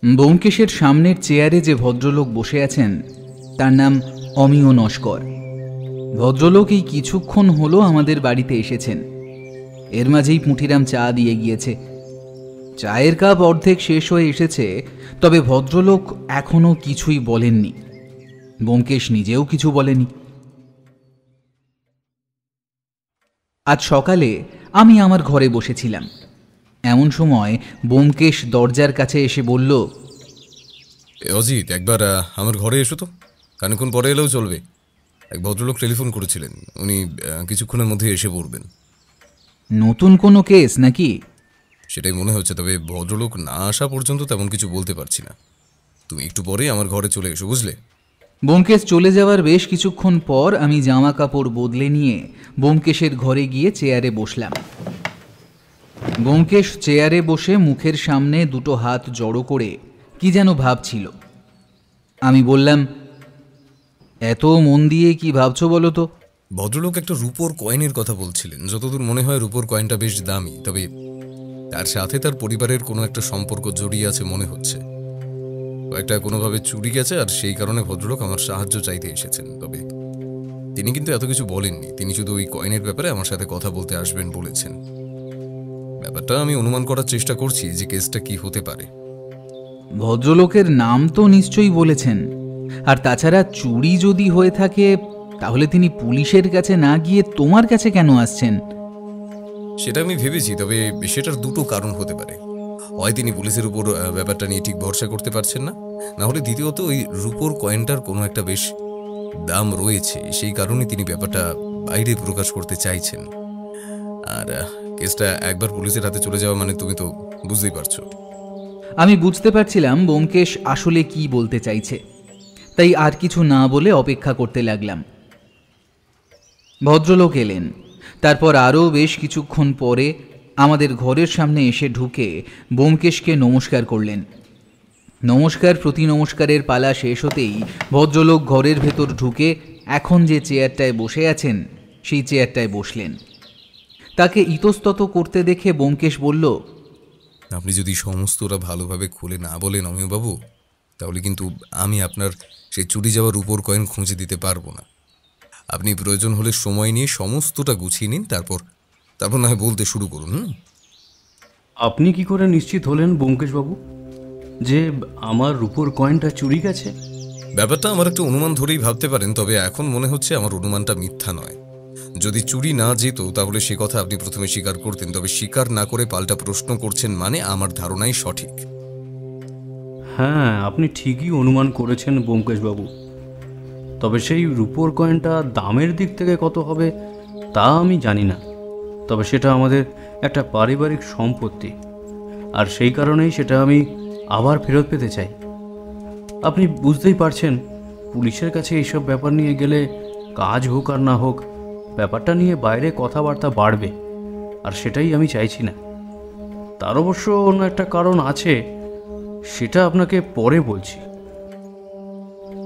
ব্যোমকেশের সামনের চেয়ারে যে ভদ্রলোক বসে আছেন তার নাম অমিয় নস্কর। ভদ্রলোক এই কিছুক্ষণ হলো আমাদের বাড়িতে এসেছেন। এর মাঝেই পুঁটিরাম চা দিয়ে গিয়েছে। চায়ের কাপ অর্ধেক শেষ হয়ে এসেছে, তবে ভদ্রলোক এখনো কিছুই বলেননি। ব্যোমকেশ নিজেও কিছু বলেনি। আজ সকালে আমি আমার ঘরে বসেছিলাম। এমন সময় ব্যোমকেশ দরজার কাছে এসে বলল, অজিত, একবার আমার ঘরে এসো তো। খানিকক্ষণ পরে এলেও চলবে। এক ভদ্রলোক টেলিফোন করেছিলেন, উনি কিছুক্ষণের মধ্যে এসে পড়বেন। নতুন কোনো কেস নাকি? সেটাই মনে হচ্ছে, তবে ভদ্রলোক না আসা পর্যন্ত তেমন কিছু বলতে পারছি না। তুমি একটু পরে আমার ঘরে চলে এসো, বুঝলে? ব্যোমকেশ চলে যাওয়ার বেশ কিছুক্ষণ পর আমি জামা কাপড় বদলে নিয়ে ব্যোমকেশের ঘরে গিয়ে চেয়ারে বসলাম। ব্যোমকেশ চেয়ারে বসে মুখের সামনে দুটো হাত জড়ো করে কি যেন ভাবছিল। আমি বললাম, এত মন দিয়ে কি ভাবছো বলো তো? ভদ্রলোক একটা রূপোর কয়েনের কথা বলছিলেন। যতদূর মনে হয় রূপোর কয়েনটা বেশ দামি, তবে তার সাথে তার পরিবারের কোনো একটা সম্পর্ক জড়িয়ে আছে মনে হচ্ছে। কয়েকটা কোনোভাবে চুরি গেছে, আর সেই কারণে ভদ্রলোক আমার সাহায্য চাইতে এসেছেন। তবে তিনি কিন্তু এত কিছু বলেননি। তিনি শুধু ওই কয়েনের ব্যাপারে আমার সাথে কথা বলতে আসবেন বলেছেন। ব্যাপারটা আমি অনুমান করার চেষ্টা করছি যে কেসটা কি হতে পারে। ভদ্রলোকের নাম তো নিশ্চয়ই বলেছেন, আর তাছাড়া চুরি যদি হয়ে থাকে তাহলে তিনি পুলিশের কাছে না গিয়ে তোমার কাছে কেন আসছেন? সেটা আমি ভেবেছি, তবে সেটার দুটো কারণ হতে পারে। হয় তিনি পুলিশের উপর ব্যাপারটা নিয়ে ঠিক ভরসা করতে পারছেন না, না হলে দ্বিতীয়ত ওই রূপোর কয়েনটার কোনো একটা বেশ দাম রয়েছে, সেই কারণে তিনি ব্যাপারটা বাইরে প্রকাশ করতে চাইছেন। আর কেসটা একবার পুলিশের হাতে চলে যাওয়া মানে তুমি তো বুঝতেই পারছো। আমি বুঝতে পারছিলাম ব্যোমকেশ আসলে কি বলতে চাইছে, তাই আর কিছু না বলে অপেক্ষা করতে লাগলাম। ভদ্রলোক এলেন। তারপর আরও বেশ কিছুক্ষণ পরে আমাদের ঘরের সামনে এসে ঢুকে ব্যোমকেশকে নমস্কার করলেন। নমস্কার প্রতি নমস্কারের পালা শেষ হতেই ভদ্রলোক ঘরের ভেতর ঢুকে এখন যে চেয়ারটায় বসে আছেন সেই চেয়ারটায় বসলেন। তাকে ইতস্তত করতে দেখে ব্যোমকেশ বলল, আপনি যদি সমস্তটা ভালোভাবে খুলে না বলেন অমিয়বাবু, তাহলে কিন্তু আমি আপনার সেই চুরি যাওয়ার রূপোর কয়েন খুঁজে দিতে পারবো না। আপনি প্রয়োজন হলে সময় নিয়ে সমস্তটা গুছিয়ে নিন, তারপর না হয় বলতে শুরু করুন। আপনি কি করে নিশ্চিত হলেন ব্যোমকেশবাবু যে আমার রূপোর কয়েনটা চুরি গেছে? ব্যাপারটা আমার একটা অনুমান ধরেই ভাবতে পারেন, তবে এখন মনে হচ্ছে আমার অনুমানটা মিথ্যা নয়। যদি চুরি না যেত তাহলে সে কথা আপনি প্রথমে স্বীকার করতেন, তবে স্বীকার না করে পাল্টা প্রশ্ন করছেন মানে আমার ধারণাই সঠিক। হ্যাঁ, আপনি ঠিকই অনুমান করেছেন ব্যোমকেশবাবু। তবে সেই রূপোর কয়েনটা দামের দিক থেকে কত হবে তা আমি জানি না, তবে সেটা আমাদের একটা পারিবারিক সম্পত্তি, আর সেই কারণেই সেটা আমি আবার ফেরত পেতে চাই। আপনি বুঝতেই পারছেন, পুলিশের কাছে এইসব ব্যাপার নিয়ে গেলে কাজ হোক আর না হোক, ব্যাপারটা নিয়ে বাইরে কথাবার্তা বাড়বে, আর সেটাই আমি চাইছি না। তার অবশ্য অন্য একটা কারণ আছে, সেটা আপনাকে পরে বলছি।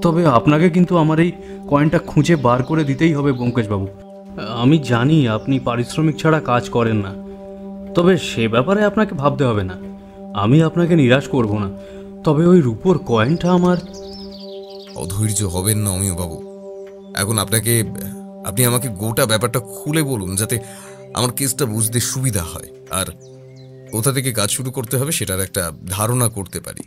তবে আপনাকে কিন্তু আমার এই কয়েনটা খুঁজে বার করে দিতেই হবে ব্যোমকেশবাবু। আমি জানি আপনি পারিশ্রমিক ছাড়া কাজ করেন না, তবে সে ব্যাপারে আপনাকে ভাবতে হবে না। আমি আপনাকে নিরাশ করব না, তবে ওই রূপোর কয়েনটা আমার। অধৈর্য হবেন না অমিয়বাবু। এখন আপনি আমাকে গোটা ব্যাপারটা খুলে বলুন, যাতে আমার কেসটা বুঝতে সুবিধা হয়, আর কোথা থেকে কাজ শুরু করতে হবে সেটার একটা ধারণা করতে পারি।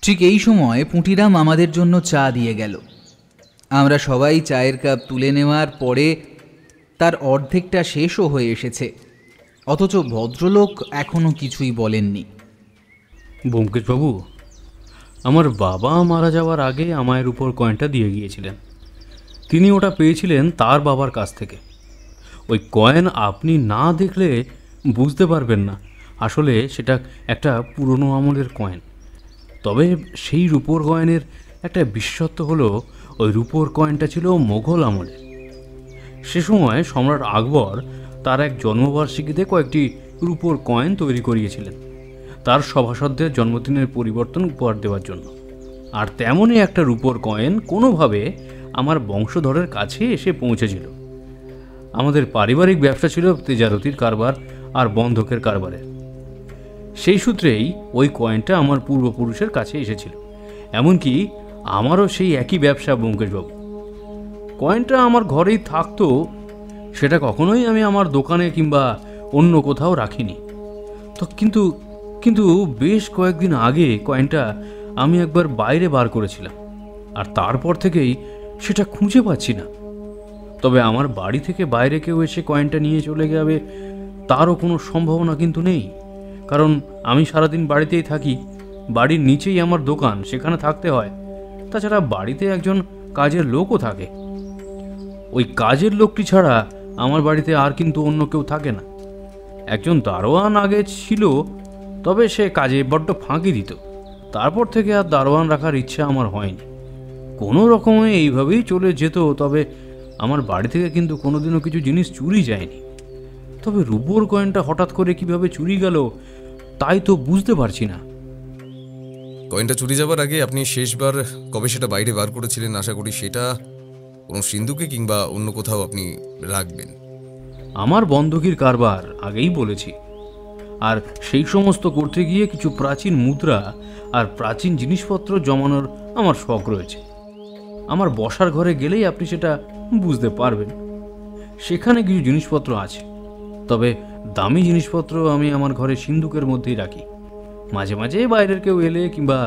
ঠিক এই সময় পুঁটিরাম আমাদের জন্য চা দিয়ে গেল। আমরা সবাই চায়ের কাপ তুলে নেওয়ার পরে তার অর্ধেকটা শেষও হয়ে এসেছে, অথচ ভদ্রলোক এখনো কিছুই বলেননি। ব্যোমকেশবাবু, আমার বাবা মারা যাওয়ার আগে আমায় উপর কয়েনটা দিয়ে গিয়েছিলেন। তিনি ওটা পেয়েছিলেন তার বাবার কাছ থেকে। ওই কয়েন আপনি না দেখলে বুঝতে পারবেন না, আসলে সেটা একটা পুরনো আমলের কয়েন। তবে সেই রূপোর কয়েনের একটা বিশেষত্ব হলো, ওই রূপোর কয়েনটা ছিল মোগল আমলের। সে সময় সম্রাট আকবর তার এক জন্মবার্ষিকীতে কয়েকটি রূপোর কয়েন তৈরি করিয়েছিলেন তার সভাসদদের জন্মদিনের পরিবর্তন উপহার দেওয়ার জন্য। আর তেমনই একটা রূপোর কয়েন কোনোভাবে আমার বংশধরের কাছে এসে পৌঁছেছিল। আমাদের পারিবারিক ব্যবসা ছিল তেজারতির কারবার, আর বন্ধকের কারবারের। সেই সূত্রেই ওই কয়েনটা আমার পূর্বপুরুষের কাছে এসেছিল। এমনকি আমারও সেই একই ব্যবসা ব্যোমকেশবাবু। কয়েনটা আমার ঘরেই থাকতো, সেটা কখনোই আমি আমার দোকানে কিংবা অন্য কোথাও রাখিনি। তো কিন্তু কিন্তু বেশ কয়েকদিন আগে কয়েনটা আমি একবার বাইরে বার করেছিলাম, আর তারপর থেকেই সেটা খুঁজে পাচ্ছি না। তবে আমার বাড়ি থেকে বাইরে কেউ এসে কয়েনটা নিয়ে চলে যাবে তারও কোনো সম্ভাবনা কিন্তু নেই, কারণ আমি সারাদিন বাড়িতেই থাকি। বাড়ির নিচেই আমার দোকান, সেখানে থাকতে হয়। তাছাড়া বাড়িতে একজন কাজের লোকও থাকে। ওই কাজের লোকটি ছাড়া আমার বাড়িতে আর কিন্তু অন্য কেউ থাকে না। একজন দারোয়ান আগে ছিল, তবে সে কাজে বড্ড ফাঁকি দিত। তারপর থেকে আর দারোয়ান রাখার ইচ্ছা আমার হয়নি। কোনো রকমে এইভাবেই চলে যেত। তবে আমার বাড়ি থেকে কিন্তু কোনোদিনও কিছু জিনিস চুরি যায়নি। তবে রূপোর কয়েনটা হঠাৎ করে কিভাবে চুরি গেল তাই তো বুঝতে পারছি না। কয়েনটা চুরি যাবার আগে আপনি শেষবার কবে সেটা বাইরে বার করেছিলেন? আশা করি সেটা কোনো সিন্ধুকে কিংবা অন্য কোথাও আপনি রাখবেন। আমার বন্ধকির কারবার আগেই বলেছি, আর সেই সমস্ত করতে গিয়ে কিছু প্রাচীন মুদ্রা আর প্রাচীন জিনিসপত্র জমানোর আমার শখ রয়েছে। আমার বসার ঘরে গেলেই আপনি সেটা বুঝতে পারবেন। সেখানে কিছু জিনিসপত্র আছে, তবে দামি জিনিসপত্র আমি আমার ঘরে সিন্ধুকের মধ্যেই রাখি। মাঝে মাঝে বাইরের কেউ এলে কিংবা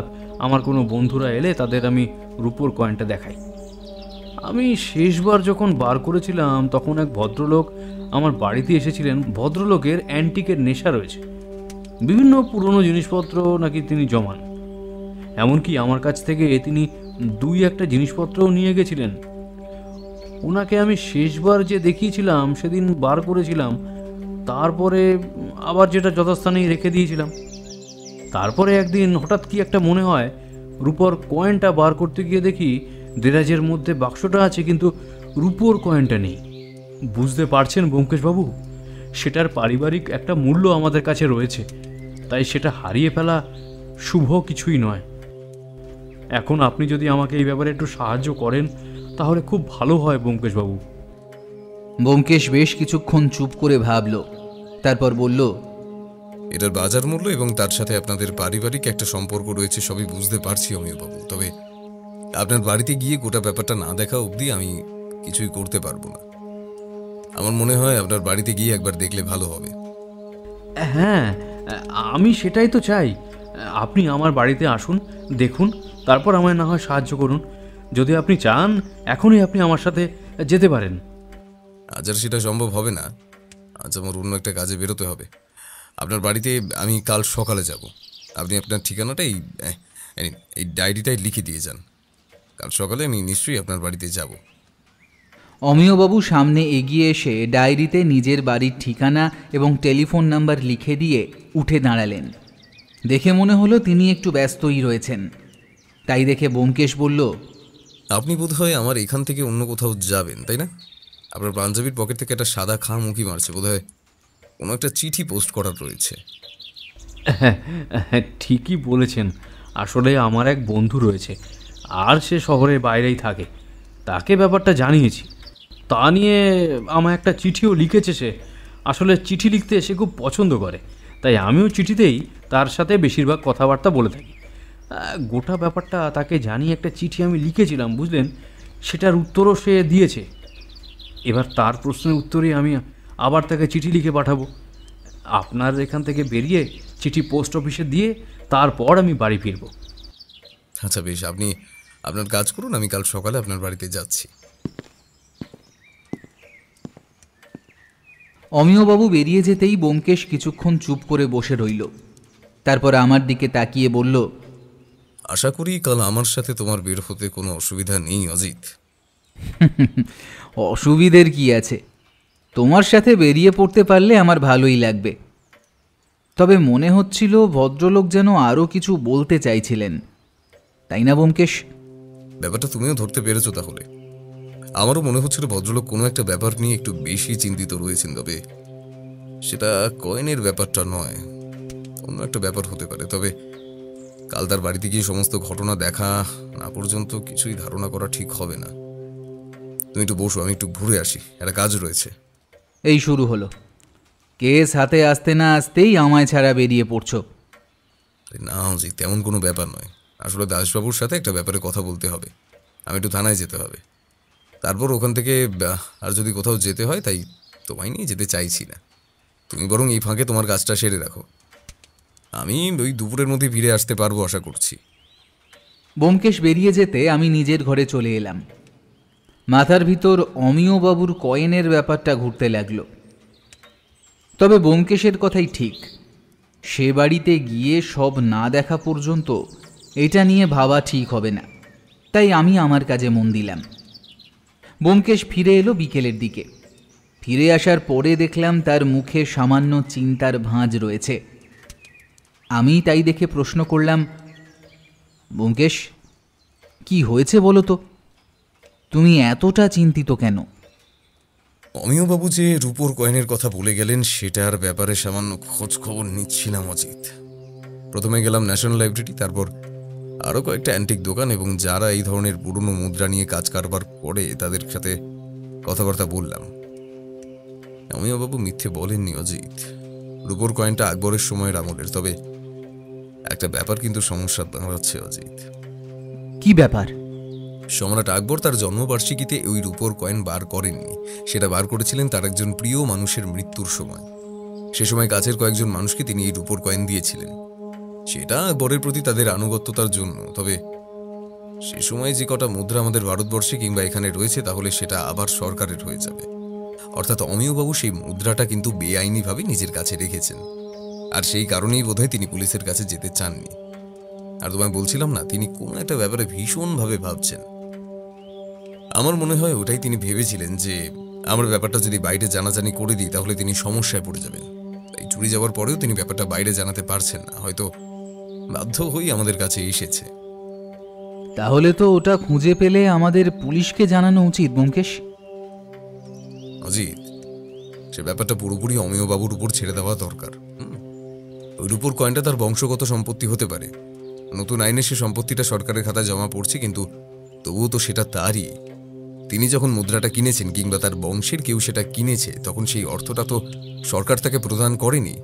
আমার কোনো বন্ধুরা এলে তাদের আমি রূপোর কয়েনটা দেখাই। আমি শেষবার যখন বার করেছিলাম তখন এক ভদ্রলোক আমার বাড়িতে এসেছিলেন। ভদ্রলোকের অ্যান্টিকের নেশা রয়েছে, বিভিন্ন পুরনো জিনিসপত্র নাকি তিনি জমান। এমনকি আমার কাছ থেকে তিনি 2-1টা জিনিসপত্রও নিয়ে গেছিলেন। ওনাকে আমি শেষবার যে দেখিয়েছিলাম সেদিন বার করেছিলাম, তারপরে আবার যেটা যথাস্থানেই রেখে দিয়েছিলাম। তারপরে একদিন হঠাৎ কি একটা মনে হয়, রূপোর কয়েনটা বার করতে গিয়ে দেখি দেরাজের মধ্যে বাক্সটা আছে, কিন্তু রূপোর কয়েনটা নেই। বুঝতে পারছেন ব্যোমকেশবাবু, সেটার পারিবারিক একটা মূল্য আমাদের কাছে রয়েছে, তাই সেটা হারিয়ে ফেলা শুভ কিছুই নয়। এখন আপনি যদি আমাকে এই ব্যাপারে একটু সাহায্য করেন তাহলে খুব ভালো হয় ব্যোমকেশবাবু। ব্যোমকেশ বেশ কিছুক্ষণ চুপ করে ভাবল, তারপর বলল, এটার বাজার মূল্য এবং তার সাথে আপনাদের পারিবারিক একটা সম্পর্ক রয়েছে সবই বুঝতে পারছি অমিয়বাবু। তবে আপনার বাড়িতে গিয়ে গোটা ব্যাপারটা না দেখা অবধি আমি কিছুই করতে পারবো না। আমার মনে হয় আপনার বাড়িতে গিয়ে একবার দেখলে ভালো হবে। হ্যাঁ, আমি সেটাই তো চাই। আপনি আমার বাড়িতে আসুন, দেখুন, তারপর আমায় না হয় সাহায্য করুন। যদি আপনি চান এখনই আপনি আমার সাথে যেতে পারেন। আজ আর সেটা সম্ভব হবে না। আজ আমার অন্য একটা কাজে বেরোতে হবে। আপনার বাড়িতে আমি কাল সকালে যাব। আপনি আপনার ঠিকানাটা এই ডায়েরিটায় লিখে দিয়ে যান। কাল সকালে আমি নিশ্চয়ই আপনার বাড়িতে যাব। অমিয়বাবু সামনে এগিয়ে এসে ডায়েরিতে নিজের বাড়ির ঠিকানা এবং টেলিফোন নাম্বার লিখে দিয়ে উঠে দাঁড়ালেন। দেখে মনে হলো তিনি একটু ব্যস্তই রয়েছেন। তাই দেখে ব্যোমকেশ বলল, আপনি বোধহয় আমার এখান থেকে অন্য কোথাও যাবেন, তাই না? আপনার পাঞ্জাবির পকেট থেকে একটা সাদা খাম উঁকি মারছে, বোধহয় কোনো একটা চিঠি পোস্ট করার রয়েছে। হ্যাঁ, ঠিকই বলেছেন। আসলে আমার এক বন্ধু রয়েছে, আর সে শহরের বাইরেই থাকে। তাকে ব্যাপারটা জানিয়েছি। তা নিয়ে আমার একটা চিঠিও লিখেছে সে। আসলে চিঠি লিখতে সে খুব পছন্দ করে, তাই আমিও চিঠিতেই তার সাথে বেশিরভাগ কথাবার্তা বলে থাকি। গোটা ব্যাপারটা তাকে জানিয়ে একটা চিঠি আমি লিখেছিলাম, বুঝলেন। সেটার উত্তরও সে দিয়েছে। এবার তার প্রশ্নের উত্তরে আমি আবার তাকে চিঠি লিখে পাঠাবো। আপনার এখান থেকে বেরিয়ে চিঠি পোস্ট অফিসে দিয়ে তারপর আমি বাড়ি ফিরব। আচ্ছা বেশ, আপনি আপনার কাজ করুন, আমি কাল সকালে আপনার বাড়িতে যাচ্ছি। অমিয়বাবু বেরিয়ে যেতেই ব্যোমকেশ কিছুক্ষণ চুপ করে বসে রইল। তারপর আমার দিকে তাকিয়ে বলল, আশা করি কাল আমার সাথে তোমার বের হতে কোনো অসুবিধা নেই অজিত। অসুবিধের কি আছে? তোমার সাথে বেরিয়ে পড়তে পারলে আমার ভালোই লাগবে। তবে মনে হচ্ছিল ভদ্রলোক যেন আরও কিছু বলতে চাইছিলেন, তাই না ব্যোমকেশ? ব্যাপারটা তুমিও ধরতে পেরেছো তাহলে। আমারও মনে হচ্ছিল ভদ্রলোক কোনো একটা ব্যাপার নিয়ে একটু বেশি চিন্তিত রয়েছেন, তবে সেটা কয়েনের ব্যাপারটা নয়, অন্য একটা ব্যাপার হতে পারে। তবে কাল তার বাড়িতে গিয়ে সমস্ত ঘটনা দেখা না পর্যন্ত কিছুই ধারণা করা ঠিক হবে না। তুমি একটু বসো, আমি একটু ঘুরে আসি, একটা কাজ রয়েছে। এই শুরু হলো। কেস হাতে আসতে না আসতেই আমায় ছাড়া বেরিয়ে পড়ছো। না অজিত, তেমন কোনো ব্যাপার নয়। আসলে দাসবাবুর সাথে একটা ব্যাপারে কথা বলতে হবে। আমি একটু থানায় যেতে হবে, তারপর ওখান থেকে আর যদি কোথাও যেতে হয়, তাই তোমায় নিয়ে যেতে চাইছি না। তুমি বরং এই ফাঁকে তোমার কাজটা সেরে রাখো। আমি ওই দুপুরের মধ্যে ফিরে আসতে পারবো আশা করছি। ব্যোমকেশ বেরিয়ে যেতে আমি নিজের ঘরে চলে এলাম। মাথার ভিতর অমিয়বাবুর কয়েনের ব্যাপারটা ঘুরতে লাগলো। তবে ব্যোমকেশের কথাই ঠিক, সে বাড়িতে গিয়ে সব না দেখা পর্যন্ত এটা নিয়ে ভাবা ঠিক হবে না। তাই আমি আমার কাজে মন দিলাম। ব্যোমকেশ ফিরে এলো বিকেলের দিকে। ফিরে আসার পরে দেখলাম তার মুখে সামান্য চিন্তার ভাঁজ রয়েছে। আমি তাই দেখে প্রশ্ন করলাম, ব্যোমকেশ, কি হয়েছে বলো তো? তুমি এতটা চিন্তিত কেন? অমিয়বাবু যে রূপোর কয়েনের কথা বলে গেলেন, সেটার ব্যাপারে সামান্য খোঁজ খবর নিচ্ছিলাম অজিত। প্রথমে গেলাম ন্যাশনাল লাইব্রেরি, তারপর আরও কয়েকটা অ্যান্টিক দোকান এবং যারা এই ধরনের পুরনো মুদ্রা নিয়ে কাজ কারবার করে তাদের সাথে কথাবার্তা বললাম। অমিয়বাবু মিথ্যে বলেননি অজিত। রূপোর কয়েনটা আকবরের সময়ের আমলের, তবে একটা ব্যাপার কিন্তু সমস্যা দাঁড়াচ্ছে অজিত। কি ব্যাপার? সম্রাট আকবর তার জন্মবার্ষিকীতে ওই রূপোর কয়েন বার করেননি। সেটা বার করেছিলেন তার একজন প্রিয় মানুষের মৃত্যুর সময়। সে সময় কাছের কয়েকজন মানুষকে তিনি এই রূপোর কয়েন দিয়েছিলেন। সেটা আকবরের প্রতি তাদের আনুগত্যতার জন্য। তবে সে সময় যে কটা মুদ্রা আমাদের ভারতবর্ষে কিংবা এখানে রয়েছে, তাহলে সেটা আবার সরকারের হয়ে যাবে। অর্থাৎ অমিয়বাবু সেই মুদ্রাটা কিন্তু বেআইনিভাবে নিজের কাছে রেখেছেন, আর সেই কারণেই বোধহয় তিনি পুলিশের কাছে যেতে চাননি। আর তোমায় বলছিলাম না, তিনি কোনো একটা ব্যাপারে ভীষণভাবে ভাবছেন। আমার মনে হয় ওটাই তিনি ভেবেছিলেন যে আমার ব্যাপারটা যদি বাইরে জানাজানি করে দিই, তাহলে তিনি সমস্যায় পড়ে যাবেন। তাই চুরি যাওয়ার পরেও তিনি ব্যাপারটা বাইরে জানাতে পারছেন না, হয়তো বাধ্য হয়েই আমাদের কাছে এসেছে। তাহলে তো ওটা খুঁজে পেলে আমাদের পুলিশকে জানানো উচিত ব্যোমকেশ। অজিত, সে ব্যাপারটা পুরোপুরি অমিয়বাবুর উপর ছেড়ে দেওয়া দরকার। ওই রূপোর কয়েনটা তার বংশগত সম্পত্তি হতে পারে। নতুন আইনে সে সম্পত্তিটা সরকারের খাতায় জমা পড়ছে, কিন্তু তবুও তো সেটা তারই। তিনি যখন মুদ্রাটা কিনেছেন কিংবা তার বংশের কেউ সেটা কিনেছে, তখন সেই অর্থটা তো সরকার তাকে প্রদান করেনি,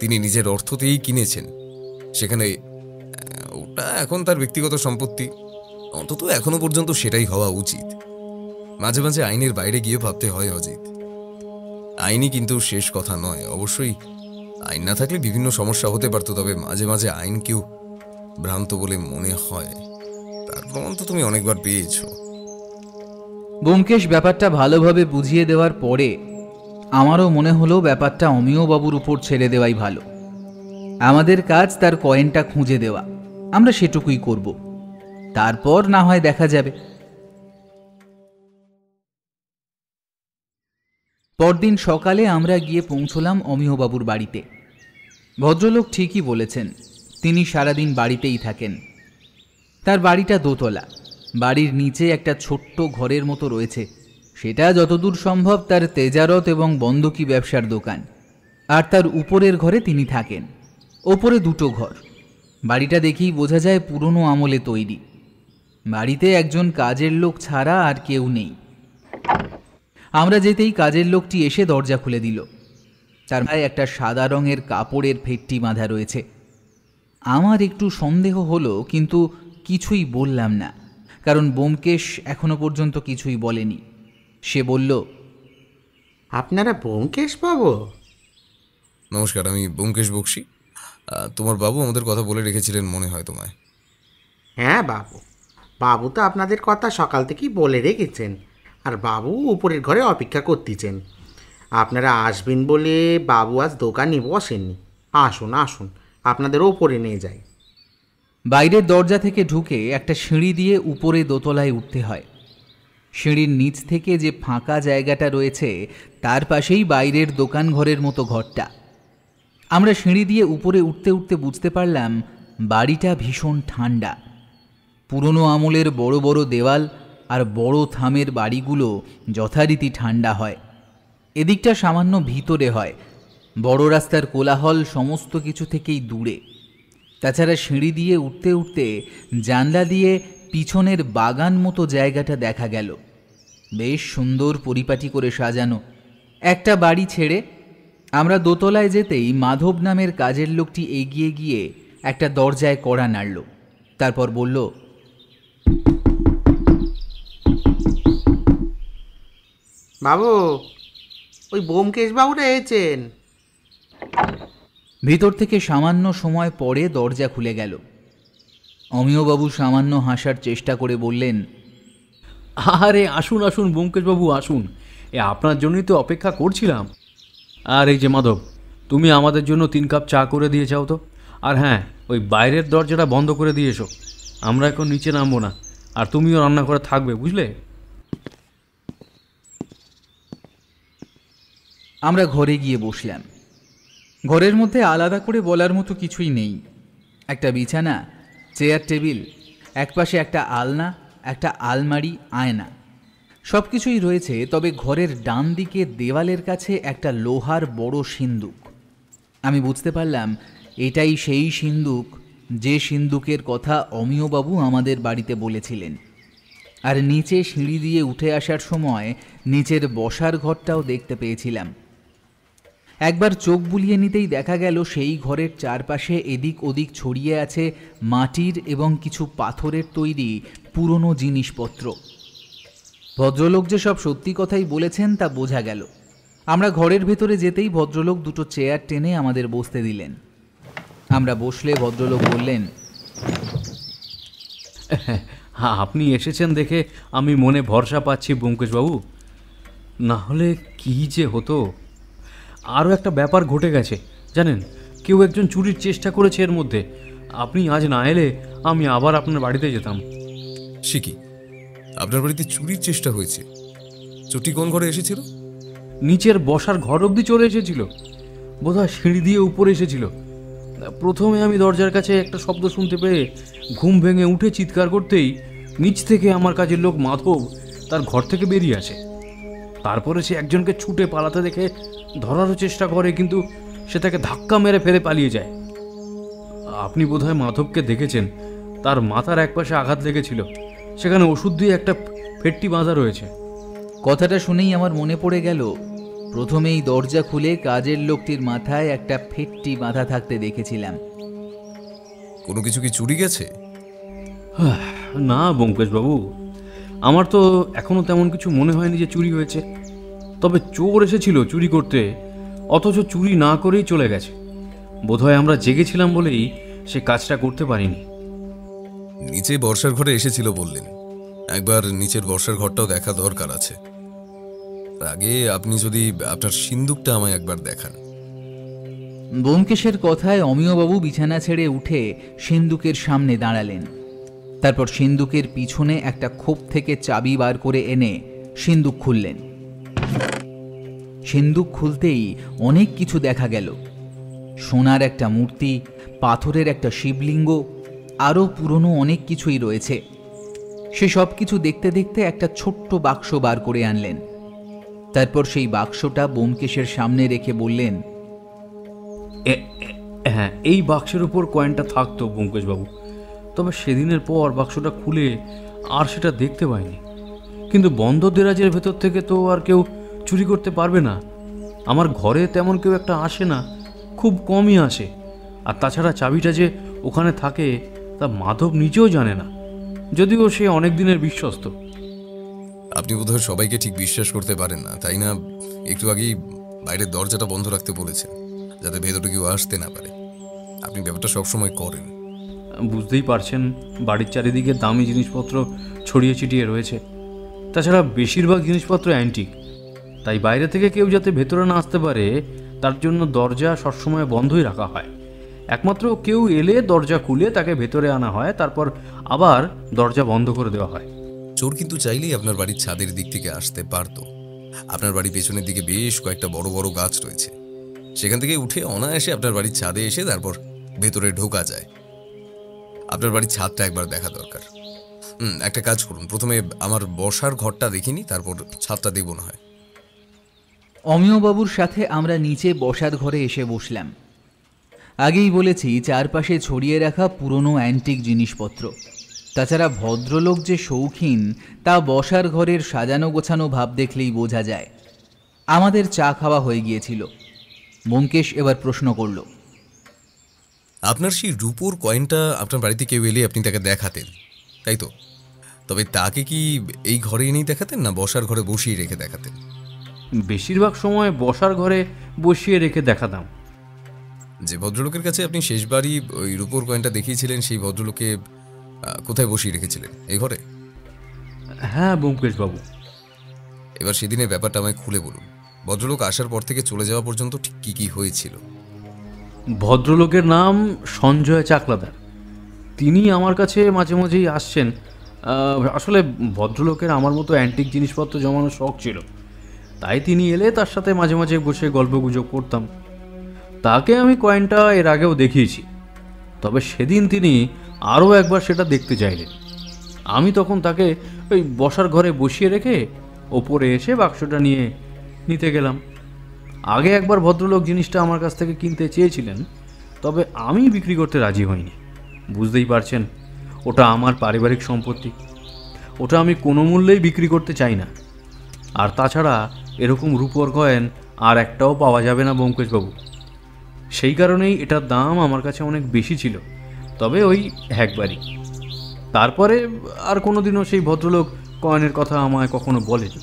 তিনি নিজের অর্থতেই কিনেছেন। সেখানে ওটা এখন তার ব্যক্তিগত সম্পত্তি। অন্তত এখনো পর্যন্ত সেটাই হওয়া উচিত। মাঝে মাঝে আইনের বাইরে গিয়ে ভাবতে হয় অজিত। আইনই কিন্তু শেষ কথা নয়। অবশ্যই আইন না থাকলে বিভিন্ন সমস্যা হতে পারত, তবে মাঝে মাঝে আইনকেও ভ্রান্ত বলে মনে হয়। তার প্রমাণ তো তুমি অনেকবার পেয়েছো। ব্যোমকেশ ব্যাপারটা ভালোভাবে বুঝিয়ে দেওয়ার পরে আমারও মনে হলো ব্যাপারটা অমিয়বাবুর উপর ছেড়ে দেওয়াই ভালো। আমাদের কাজ তার কয়েনটা খুঁজে দেওয়া, আমরা সেটুকুই করব, তারপর না হয় দেখা যাবে। পরদিন সকালে আমরা গিয়ে পৌঁছলাম অমিয়বাবুর বাড়িতে। ভদ্রলোক ঠিকই বলেছেন, তিনি সারাদিন বাড়িতেই থাকেন। তার বাড়িটা দোতলা। বাড়ির নিচে একটা ছোট্ট ঘরের মতো রয়েছে, সেটা যতদূর সম্ভব তার তেজারত এবং বন্ধকি ব্যবসার দোকান। আর তার উপরের ঘরে তিনি থাকেন। ওপরে দুটো ঘর। বাড়িটা দেখেই বোঝা যায় পুরনো আমলে তৈরি। বাড়িতে একজন কাজের লোক ছাড়া আর কেউ নেই। আমরা যেতেই কাজের লোকটি এসে দরজা খুলে দিল। তার গায়ে একটা সাদা রঙের কাপড়ের ফেটটি বাঁধা রয়েছে। আমার একটু সন্দেহ হলো, কিন্তু কিছুই বললাম না, কারণ ব্যোমকেশ এখনো পর্যন্ত কিছুই বলেনি। সে বলল, আপনারা ব্যোমকেশ বাবু? নমস্কার, আমি ব্যোমকেশ বক্সী। তোমার বাবু আমাদের কথা বলে রেখেছিলেন মনে হয় তোমায়। হ্যাঁ বাবু, বাবু তো আপনাদের কথা সকাল থেকেই বলে রেখেছেন, আর বাবু উপরের ঘরে অপেক্ষা করতেছেন। আপনারা আসবেন বলে বাবু আজ দোকানে বসেননি। আসুন আসুন, আপনাদের ওপরে নিয়ে যাই। বাইরের দরজা থেকে ঢুকে একটা সিঁড়ি দিয়ে উপরে দোতলায় উঠতে হয়। সিঁড়ির নিচ থেকে যে ফাঁকা জায়গাটা রয়েছে, তার পাশেই বাইরের দোকান ঘরের মতো ঘরটা। আমরা সিঁড়ি দিয়ে উপরে উঠতে উঠতে বুঝতে পারলাম বাড়িটা ভীষণ ঠান্ডা। পুরনো আমলের বড় বড় দেওয়াল আর বড় থামের বাড়িগুলো যথারীতি ঠান্ডা হয়। এদিকটা সামান্য ভিতরে হয়। বড় রাস্তার কোলাহল সমস্ত কিছু থেকেই দূরে। তাছাড়া সিঁড়ি দিয়ে উঠতে উঠতে জানলা দিয়ে পিছনের বাগান মতো জায়গাটা দেখা গেল। বেশ সুন্দর পরিপাটি করে সাজানো। একটা বাড়ি ছেড়ে আমরা দোতলায় যেতেই মাধব নামের কাজের লোকটি এগিয়ে গিয়ে একটা দরজায় কড়া নাড়ল, তারপর বলল, বাবু, ওই ব্যোমকেশ বাবুরা এসেছেন। ভিতর থেকে সামান্য সময় পরে দরজা খুলে গেল। অমিয়বাবু সামান্য হাসার চেষ্টা করে বললেন, আরে আসুন আসুন ব্যোমকেশবাবু আসুন, আপনার জন্যই তো অপেক্ষা করছিলাম। আর এই যে মাধব, তুমি আমাদের জন্য 3 কাপ চা করে দিয়ে যাও তো। আর হ্যাঁ, ওই বাইরের দরজাটা বন্ধ করে দিয়ে এসো, আমরা এখন নিচে নামবো না। আর তুমিও রান্না করে থাকবে, বুঝলে? আমরা ঘরে গিয়ে বসলাম। ঘরের মধ্যে আলাদা করে বলার মতো কিছুই নেই। একটা বিছানা, চেয়ার টেবিল, একপাশে একটা আলনা, একটা আলমারি, আয়না, সব কিছুই রয়েছে। তবে ঘরের ডান দিকে দেওয়ালের কাছে একটা লোহার বড় সিন্দুক। আমি বুঝতে পারলাম এটাই সেই সিন্দুক যে সিন্দুকের কথা অমিয়বাবু আমাদের বাড়িতে বলেছিলেন। আর নিচে সিঁড়ি দিয়ে উঠে আসার সময় নিচের বসার ঘরটাও দেখতে পেয়েছিলাম। একবার চোখ বুলিয়ে নিতেই দেখা গেল সেই ঘরের চারপাশে এদিক ওদিক ছড়িয়ে আছে মাটির এবং কিছু পাথরের তৈরি পুরনো জিনিসপত্র। ভদ্রলোক যে সব সত্যি কথাই বলেছেন তা বোঝা গেল। আমরা ঘরের ভেতরে যেতেই ভদ্রলোক দুটো চেয়ার টেনে আমাদের বসতে দিলেন। আমরা বসলে ভদ্রলোক বললেন, হ্যাঁ, আপনি এসেছেন দেখে আমি মনে ভরসা পাচ্ছি ব্যোমকেশবাবু, না হলে কী যে হতো। আরও একটা ব্যাপার ঘটে গেছে জানেন, কেউ একজন চুরির চেষ্টা করেছে এর মধ্যে। আপনি আজ না এলে আমি আবার আপনার বাড়িতে যেতাম। সে কি, আপনার বাড়িতে চুরির চেষ্টা হয়েছে? চুটি কোন ঘরে এসেছিল? নিচের বসার ঘর অবধি চলে এসেছিল, বোধহয় সিঁড়ি দিয়ে উপরে এসেছিল। প্রথমে আমি দরজার কাছে একটা শব্দ শুনতে পেয়ে ঘুম ভেঙে উঠে চিৎকার করতেই নিচ থেকে আমার কাজের লোক মাধব তার ঘর থেকে বেরিয়ে আসে। তারপরে সে একজনকে ছুটে পালাতে দেখে ধরারও চেষ্টা করে, কিন্তু সে তাকে ধাক্কা মেরে ফেলে পালিয়ে যায়। আপনি বোধহয় মাধবকে দেখেছেন, তার মাথার একপাশে আঘাত লেগেছিল, সেখানে ওষুধ দিয়ে একটা ফেটটি বাঁধা রয়েছে। কথাটা শুনেই আমার মনে পড়ে গেল প্রথমেই দরজা খুলে কাজের লোকটির মাথায় একটা ফেটটি বাঁধা থাকতে দেখেছিলাম। কোনো কিছু কি চুরি গেছে? না ব্যোমকেশবাবু, আমার তো এখনও তেমন কিছু মনে হয়নি যে চুরি হয়েছে। তবে চোর এসেছিল চুরি করতে, অথচ চুরি না করেই চলে গেছে। বোধহয় আমরা জেগেছিলাম বলেই সে কাজটা করতে পারিনি। নিচে বর্ষার ঘরে এসেছিল বললেন, একবার নিচের বর্ষার ঘরটাও দেখা দরকার আছে। আগে আপনি যদি আপনার সিন্দুকটা আমায় একবার দেখান। ব্যোমকেশের কথায় অমিয়বাবু বিছানা ছেড়ে উঠে সিন্দুকের সামনে দাঁড়ালেন। তারপর সিন্দুকের পিছনে একটা খোপ থেকে চাবি বার করে এনে সিন্দুক খুললেন। সিন্দুক খুলতেই অনেক কিছু দেখা গেল। সোনার একটা মূর্তি, পাথরের একটা শিবলিঙ্গ, আরও পুরনো অনেক কিছুই রয়েছে। সে সব কিছু দেখতে দেখতে একটা ছোট্ট বাক্স বার করে আনলেন। তারপর সেই বাক্সটা ব্যোমকেশের সামনে রেখে বললেন, হ্যাঁ, এই বাক্সের উপর কয়েনটা থাকতো ব্যোমকেশবাবু। তবে সেদিনের পর বাক্সটা খুলে আর সেটা দেখতে পাইনি। কিন্তু বন্ধ দেরাজের ভেতর থেকে তো আর কেউ চুরি করতে পারবে না। আমার ঘরে তেমন কেউ একটা আসে না, খুব কমই আসে। আর তাছাড়া চাবিটা যে ওখানে থাকে তা মাধব নিজেও জানে না, যদিও সে অনেক দিনের বিশ্বস্ত। আপনি বোধহয় সবাইকে ঠিক বিশ্বাস করতে পারেন না, তাই না? একটু আগেই বাইরের দরজাটা বন্ধ রাখতে বলেছেন, যাতে ভেতরে কেউ আসতে না পারে। আপনি ব্যাপারটা সবসময় করেন। বুঝতেই পারছেন, বাড়ির চারিদিকে দামি জিনিসপত্র ছড়িয়ে ছিটিয়ে রয়েছে। তাছাড়া বেশিরভাগ জিনিসপত্র অ্যান্টিক, তাই বাইরে থেকে কেউ যাতে ভেতরে না আসতে পারে তার জন্য দরজা সবসময় বন্ধই রাখা হয়। একমাত্র কেউ এলে দরজা খুলে তাকে ভেতরে আনা হয়, তারপর আবার দরজা বন্ধ করে দেওয়া হয়। চোর কিন্তু চাইলেই আপনার বাড়ির ছাদের দিক থেকে আসতে পারতো। আপনার বাড়ির পেছনের দিকে বেশ কয়েকটা বড় বড় গাছ রয়েছে, সেখান থেকে উঠে অনায়াসে আপনার বাড়ির ছাদে এসে তারপর ভেতরে ঢোকা যায়। আপনার বাড়ির ছাদটা একবার দেখা দরকার। একটা কাজ করুন, প্রথমে আমার বসার ঘরটা দেখিনি, তারপর ছাদটা দেখব না হয়। অমিয়বাবুর সাথে আমরা নিচে বসার ঘরে এসে বসলাম। আগেই বলেছি চারপাশে ছড়িয়ে রাখা পুরনো অ্যান্টিক জিনিসপত্র। তাছাড়া ভদ্রলোক যে শৌখিন তা বসার ঘরের সাজানো গোছানো ভাব দেখলেই বোঝা যায়। আমাদের চা খাওয়া হয়ে গিয়েছিল। ব্যোমকেশ এবার প্রশ্ন করল। আপনার সেই রূপোর কয়েনটা আপনার বাড়িতে কেউ এলে আপনি তাকে দেখাতেন, তাই তো? তবে তাকে কি এই ঘরে এনেই দেখাতেন, না বসার ঘরে বসিয়ে রেখে দেখাতেন? বেশিরভাগ সময় বসার ঘরে বসিয়ে রেখে দেখাতাম। যে ভদ্রলোকের কাছে আপনি শেষবারই ওই রূপোর কয়েনটা দেখিয়েছিলেন, সেই ভদ্রলোকে কোথায় বসিয়ে রেখেছিলেন? এই ঘরে? হ্যাঁ ব্যোমকেশবাবু। এবার সেদিনের ব্যাপারটা আমায় খুলে বলুন। ভদ্রলোক আসার পর থেকে চলে যাওয়া পর্যন্ত ঠিক কী কী হয়েছিল? ভদ্রলোকের নাম সঞ্জয় চাকলাদার। তিনি আমার কাছে মাঝে মাঝেই আসছেন। আসলে ভদ্রলোকের আমার মতো অ্যান্টিক জিনিসপত্র জমানোর শখ ছিল, তাই তিনি এলে তার সাথে মাঝে মাঝে বসে গল্পগুজব করতাম। তাকে আমি কয়েনটা এর আগেও দেখিয়েছি, তবে সেদিন তিনি আরও একবার সেটা দেখতে চাইলেন। আমি তখন তাকে ওই বসার ঘরে বসিয়ে রেখে ওপরে এসে বাক্সটা নিয়ে নিতে গেলাম। আগে একবার ভদ্রলোক জিনিসটা আমার কাছ থেকে কিনতে চেয়েছিলেন, তবে আমি বিক্রি করতে রাজি হইনি। বুঝতেই পারছেন, ওটা আমার পারিবারিক সম্পত্তি, ওটা আমি কোনো মূল্যেই বিক্রি করতে চাই না। আর তাছাড়া এরকম রূপোর কয়েন আর একটাও পাওয়া যাবে না ব্যোমকেশবাবু। সেই কারণেই এটার দাম আমার কাছে অনেক বেশি ছিল, তবে ওই একবারই। তারপরে আর কোনোদিনও সেই ভদ্রলোক কয়েনের কথা আমায় কখনো বলেনি।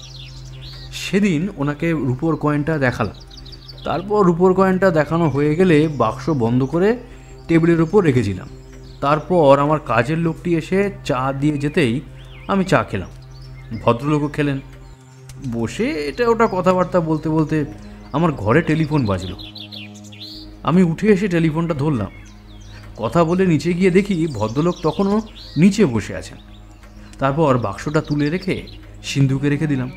সেদিন ওনাকে রূপোর কয়েনটা দেখালাম। তারপর রূপোর কয়েনটা দেখানো হয়ে গেলে বাক্স বন্ধ করে টেবিলের উপর রেখেছিলাম। তারপর আমার কাজের লোকটি এসে চা দিয়ে যেতেই আমি চা খেলাম, ভদ্রলোকও খেলেন। বসে এটা ওটা কথাবার্তা বলতে বলতে আমার ঘরে টেলিফোন বাজলো। আমি উঠে এসে টেলিফোনটা ধরলাম। কথা বলে নিচে গিয়ে দেখি ভদ্রলোক তখনও নিচে বসে আছেন। তারপর বাক্সটা তুলে রেখে সিন্ধুকে রেখে দিলাম।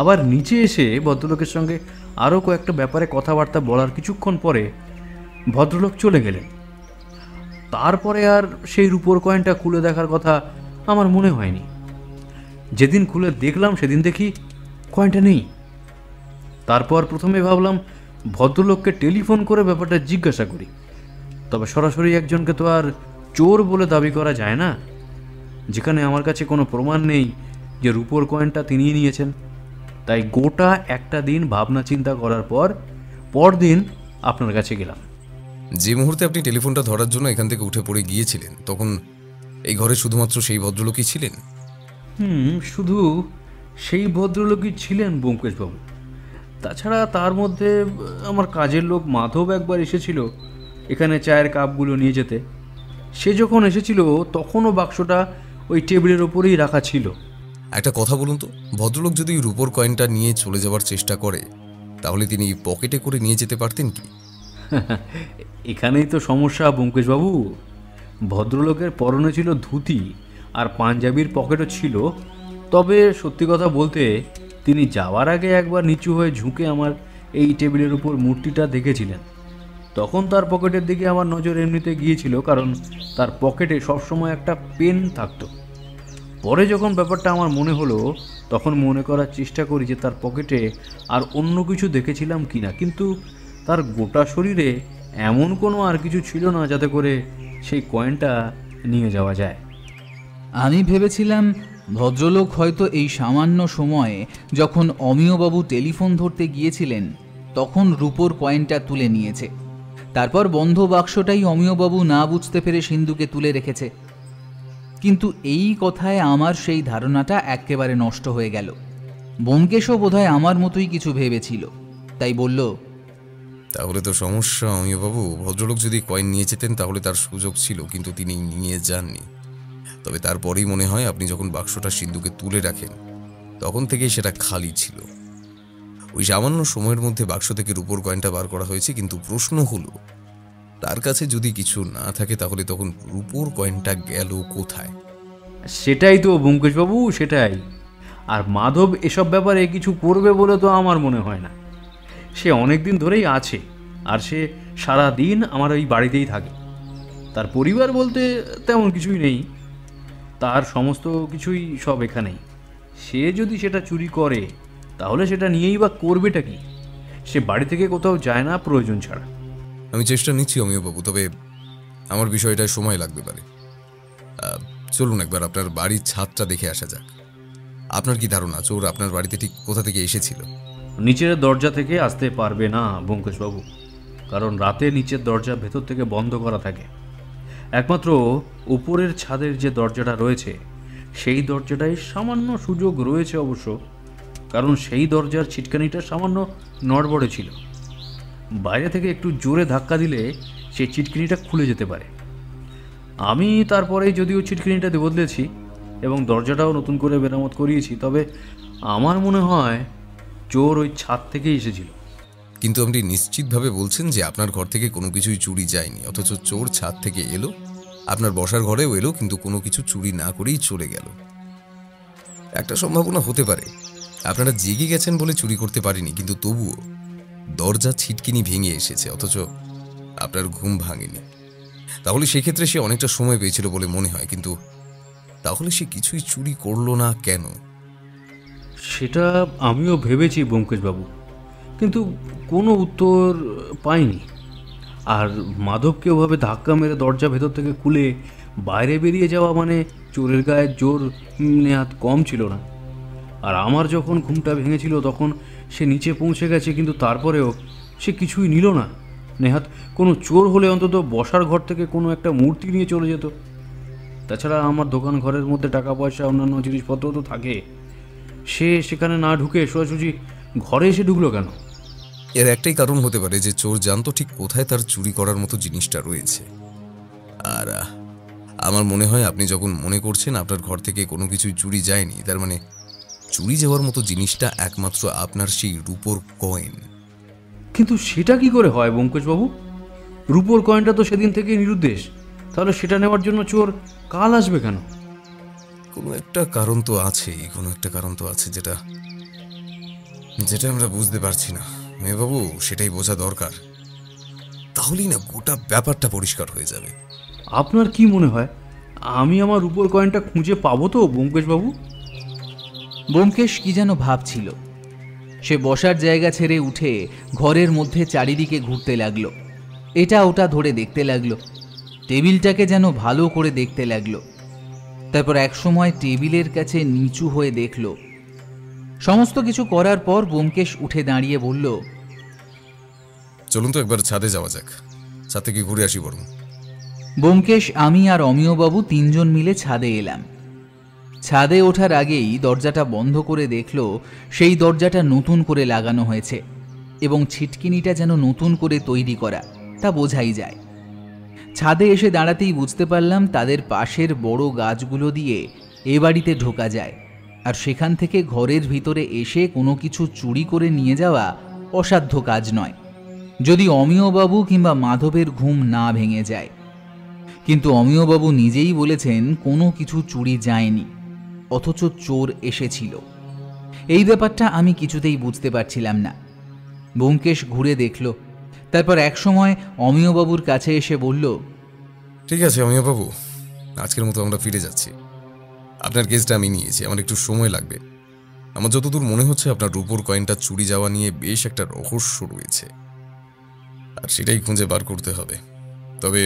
আবার নিচে এসে ভদ্রলোকের সঙ্গে আরও কয়েকটা ব্যাপারে কথাবার্তা বলার কিছুক্ষণ পরে ভদ্রলোক চলে গেলেন। তারপরে আর সেই রূপোর কয়েনটা খুলে দেখার কথা আমার মনে হয়নি। যেদিন খুলে দেখলাম সেদিন দেখি কয়েনটা নেই। তারপর প্রথমে ভাবলাম ভদ্রলোককে টেলিফোন করে ব্যাপারটা জিজ্ঞাসা করি, তবে সরাসরি একজনকে তো আর চোর বলে দাবি করা যায় না, যেখানে আমার কাছে কোনো প্রমাণ নেই যে রূপোর কয়েনটা তিনিই নিয়েছেন। তাই গোটা একটা দিন ভাবনা চিন্তা করার পর পরদিন আপনার কাছে গেলাম। যে মুহূর্তে আপনি টেলিফোনটা ধরার জন্য এখান থেকে উঠে পড়ে গিয়েছিলেন, তখন এই ঘরে শুধুমাত্র সেই ভদ্রলোকই ছিলেন? শুধু সেই ভদ্রলোকই ছিলেন ব্যোমকেশবাবু। তাছাড়া তার মধ্যে আমার কাজের লোক মাধব একবার এসেছিল এখানে চায়ের কাপগুলো নিয়ে যেতে। সে যখন এসেছিল তখনও বাক্সটা ওই টেবিলের ওপরেই রাখা ছিল। একটা কথা বলুন তো, ভদ্রলোক যদি রূপোর কয়েনটা নিয়ে চলে যাওয়ার চেষ্টা করে, তাহলে তিনি পকেটে করে নিয়ে যেতে পারতেন কি? এখানেই তো সমস্যা ব্যোমকেশবাবু। ভদ্রলোকের পরনে ছিল ধুতি আর পাঞ্জাবির পকেটও ছিল। তবে সত্যি কথা বলতে তিনি যাওয়ার আগে একবার নিচু হয়ে ঝুঁকে আমার এই টেবিলের উপর মূর্তিটা দেখেছিলেন। তখন তার পকেটের দিকে আমার নজর এমনিতে গিয়েছিল, কারণ তার পকেটে সবসময় একটা পেন থাকতো। পরে যখন ব্যাপারটা আমার মনে হলো, তখন মনে করার চেষ্টা করি যে তার পকেটে আর অন্য কিছু দেখেছিলাম কিনা, কিন্তু তার গোটা শরীরে এমন কোনো আর কিছু ছিল না যাতে করে সেই কয়েনটা নিয়ে যাওয়া যায়। আমি ভেবেছিলাম ভদ্রলোক হয়তো এই সামান্য সময়ে যখন অমিয়বাবু টেলিফোন ধরতে গিয়েছিলেন তখন রূপোর কয়েনটা তুলে নিয়েছে। তারপর বন্ধ বাক্সটাই অমিয়বাবু না বুঝতে পেরে সিন্ধুকে তুলে রেখেছে। কিন্তু এই কথায় আমার সেই ধারণাটা একেবারে নষ্ট হয়ে গেল। ব্যোমকেশও বোধহয় আমার মতোই কিছু ভেবেছিল, তাই বলল, তাহলে তো সমস্যা অমিয়বাবু। ভদ্রলোক যদি কয়েন নিয়ে যেতেন তাহলে তার সুযোগ ছিল, কিন্তু তিনি নিয়ে যাননি। তবে তারপরেই মনে হয় আপনি যখন বাক্সটা সিন্ধুকে তুলে রাখেন তখন থেকেই সেটা খালি ছিল। ওই সামান্য সময়ের মধ্যে বাক্স থেকে রূপোর কয়েনটা বার করা হয়েছে, কিন্তু প্রশ্ন হলো তার কাছে যদি কিছু না থাকে তাহলে তখন রূপোর কয়েনটা গেল কোথায়? সেটাই তো ব্যোমকেশবাবু, সেটাই। আর মাধব এসব ব্যাপারে কিছু করবে বলে তো আমার মনে হয় না। সে অনেক দিন ধরেই আছে, আর সে সারা দিন আমার ওই বাড়িতেই থাকে। তার পরিবার বলতে তেমন কিছুই নেই, তার সমস্ত কিছুই সব এখানেই। সে যদি সেটা চুরি করে তাহলে সেটা নিয়েই বা করবেটা কি? সে বাড়ি থেকে কোথাও যায় না প্রয়োজন ছাড়া। আমি চেষ্টা নিচ্ছি অমিয়বাবু, তবে আমার বিষয়টায় সময় লাগতে পারে। চলুন একবার আপনার বাড়ির ছাদটা দেখে আসা যাক। আপনার কি ধারণা চোর আপনার বাড়িতে ঠিক কোথা থেকে এসেছিল? নিচের দরজা থেকে আসতে পারবে না ব্যোমকেশবাবু, কারণ রাতে নিচের দরজা ভেতর থেকে বন্ধ করা থাকে। একমাত্র উপরের ছাদের যে দরজাটা রয়েছে সেই দরজাটায় সামান্য সুযোগ রয়েছে অবশ্য, কারণ সেই দরজার ছিটকানিটা সামান্য নড়বড়ে ছিল। বাইরে থেকে একটু জোরে ধাক্কা দিলে সেই ছিটকিনিটা খুলে যেতে পারে। আমি তারপরেই যদিও ছিটকিনিটা বদলেছি এবং দরজাটাও নতুন করে মেরামত করিয়েছি, তবে আমার মনে হয় চোর ওই ছাদ থেকেই এসেছিল। কিন্তু আপনি নিশ্চিতভাবে বলছেন যে আপনার ঘর থেকে কোনো কিছুই চুরি যায়নি, অথচ চোর ছাদ থেকে এলো, আপনার বসার ঘরেও এলো, কিন্তু কোনো কিছু চুরি না করেই চলে গেল? একটা সম্ভাবনা হতে পারে আপনারা জেগে গেছেন বলে চুরি করতে পারেনি, কিন্তু তবুও দরজা ছিটকিনি ভেঙে এসেছে, অথচ আপনার ঘুম ভাঙেনি। তাহলে সেক্ষেত্রে সে অনেকটা সময় পেয়েছিল বলে মনে হয়, কিন্তু তাহলে সে কিছুই চুরি করলো না কেন? সেটা আমিও ভেবেছি ব্যোমকেশবাবু, কিন্তু কোনো উত্তর পাইনি। আর মাধবকে ওভাবে ধাক্কা মেরে দরজা ভেতর থেকে খুলে বাইরে বেরিয়ে যাওয়া মানে চোরের গায়ে জোর নেহাত কম ছিল না। আর আমার যখন ঘুমটা ভেঙেছিল তখন সে নিচে পৌঁছে গেছে, কিন্তু তারপরেও সে কিছুই নিল না। নেহাত কোনো চোর হলে অন্তত বসার ঘর থেকে কোনো একটা মূর্তি নিয়ে চলে যেত। তাছাড়া আমার দোকান ঘরের মধ্যে টাকা পয়সা অন্যান্য জিনিসপত্র তো থাকে, সে সেখানে না ঢুকে সোজাসুজি ঘরে এসে ঢুকলো কেন? এর একটাই কারণ হতে পারে যে চোর জানতো ঠিক কোথায় তার চুরি করার মতো জিনিসটা রয়েছে। আর আমার মনে হয় আপনি যখন মনে করছেন আপনার ঘর থেকে কোনো কিছুই চুরি যায়নি, তার মানে চুরি যাওয়ার মতো জিনিসটা একমাত্র আপনার সেই রূপোর কয়েন। কিন্তু সেটা কি করে হয় ব্যোমকেশবাবু? রূপোর কয়েনটা তো সেদিন থেকে নিরুদ্দেশ, তাহলে সেটা নেওয়ার জন্য চোর কাল আসবে কেন? কোনো একটা কারণ তো আছেই, কোনো একটা কারণ তো আছে যেটা যেটা আমরা বুঝতে পারছি না মেয়েবাবু, সেটাই বোঝা দরকার। তাহলেই না গোটা ব্যাপারটা পরিষ্কার হয়ে যাবে। আপনার কি মনে হয় আমি আমার রূপোর কয়েনটা খুঁজে পাবো তো ব্যোমকেশবাবু? ব্যোমকেশ কি যেন ভাবছিল। সে বসার জায়গা ছেড়ে উঠে ঘরের মধ্যে চারিদিকে ঘুরতে লাগলো, এটা ওটা ধরে দেখতে লাগলো, টেবিলটাকে যেন ভালো করে দেখতে লাগলো। তারপর একসময় টেবিলের কাছে নিচু হয়ে দেখল। সমস্ত কিছু করার পর ব্যোমকেশ উঠে দাঁড়িয়ে বলল, চলুন তো একবার ছাদে যাওয়া যাক, ছাদ থেকে ঘুরে আসি বরং। ব্যোমকেশ, আমি আর অমিয়বাবু তিনজন মিলে ছাদে এলাম। ছাদে ওঠার আগেই দরজাটা বন্ধ করে দেখল সেই দরজাটা নতুন করে লাগানো হয়েছে এবং ছিটকিনিটা যেন নতুন করে তৈরি করা, তা বোঝাই যায়। ছাদে এসে দাঁড়াতেই বুঝতে পারলাম তাদের পাশের বড় গাছগুলো দিয়ে এ বাড়িতে ঢোকা যায়, আর সেখান থেকে ঘরের ভিতরে এসে কোনো কিছু চুরি করে নিয়ে যাওয়া অসাধ্য কাজ নয়, যদি অমিয়বাবু কিংবা মাধবের ঘুম না ভেঙে যায়। কিন্তু অমিয়বাবু নিজেই বলেছেন কোনো কিছু চুরি যায়নি, অথচ চোর এসেছিল। এই ব্যাপারটা আমি কিছুতেই বুঝতে পারছিলাম না। ব্যোমকেশ ঘুরে দেখল, তারপর একসময় অমিয়বাবুর কাছে এসে বলল, ঠিক আছে অমিয়বাবু, আজকের মতো আমরা ফিরে যাচ্ছি। আপনার কেসটা আমি নিয়েছি, আমার একটু সময় লাগবে। আমার যতদূর মনে হচ্ছে আপনার রূপোর কয়েনটা চুরি যাওয়া নিয়ে বেশ একটা রহস্য রয়েছে, আর সেটাই খুঁজে বার করতে হবে। তবে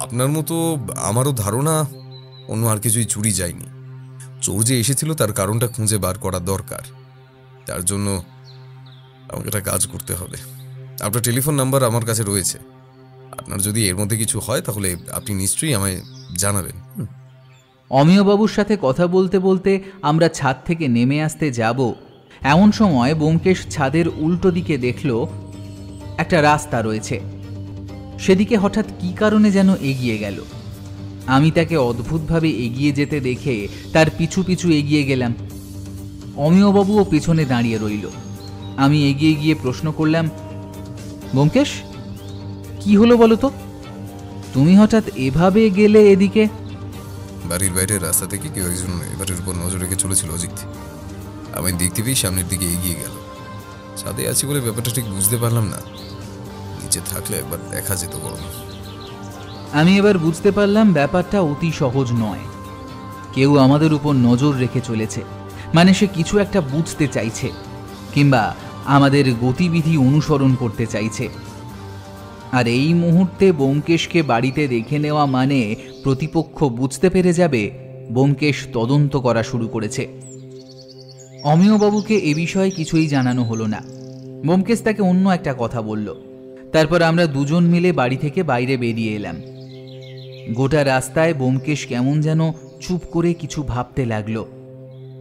আপনার মতো আমারও ধারণা অন্য আর কিছুই চুরি যায়নি। চোর যে এসেছিল তার কারণটা খুঁজে বার করা দরকার। তার জন্য আমাকে একটা কাজ করতে হবে। আপনার টেলিফোন নাম্বার আমার কাছে রয়েছে, আপনার যদি এর মধ্যে কিছু হয় তাহলে আপনি নিশ্চয়ই আমায় জানাবেন। অমিয়বাবুর সাথে কথা বলতে বলতে আমরা ছাদ থেকে নেমে আসতে যাব, এমন সময় ব্যোমকেশ ছাদের উল্টো দিকে দেখল একটা রাস্তা রয়েছে। সেদিকে হঠাৎ কী কারণে যেন এগিয়ে গেল। আমি তাকে অদ্ভুতভাবে এগিয়ে যেতে দেখে তার পিছু পিছু এগিয়ে গেলাম। অমিয়বাবুও পেছনে দাঁড়িয়ে রইল। আমি এগিয়ে গিয়ে প্রশ্ন করলাম, ব্যোমকেশ, কি হলো বলো তো? তুমি হঠাৎ এভাবে গেলে এদিকে? বাড়ির বাইরের রাস্তা থেকে কেউ একজন এবারের উপর নজর রেখে চলেছিল অজিত। আমি দেখতে পেয়ে সামনের দিকে এগিয়ে গেল। ছাদে আছি বলে ব্যাপারটা ঠিক বুঝতে পারলাম না, নিচে থাকলে একবার দেখা যেত বরং। আমি এবার বুঝতে পারলাম ব্যাপারটা অতি সহজ নয়। কেউ আমাদের উপর নজর রেখে চলেছে, মানে সে কিছু একটা বুঝতে চাইছে কিংবা আমাদের গতিবিধি অনুসরণ করতে চাইছে। আর এই মুহূর্তে ব্যোমকেশকে বাড়িতে দেখে নেওয়া মানে প্রতিপক্ষ বুঝতে পেরে যাবে ব্যোমকেশ তদন্ত করা শুরু করেছে। অমিয়বাবুকে এ বিষয়ে কিছুই জানানো হলো না। ব্যোমকেশ তাকে অন্য একটা কথা বলল। তারপর আমরা দুজন মিলে বাড়ি থেকে বাইরে বেরিয়ে এলাম। গোটা রাস্তায় ব্যোমকেশ কেমন যেন চুপ করে কিছু ভাবতে লাগলো।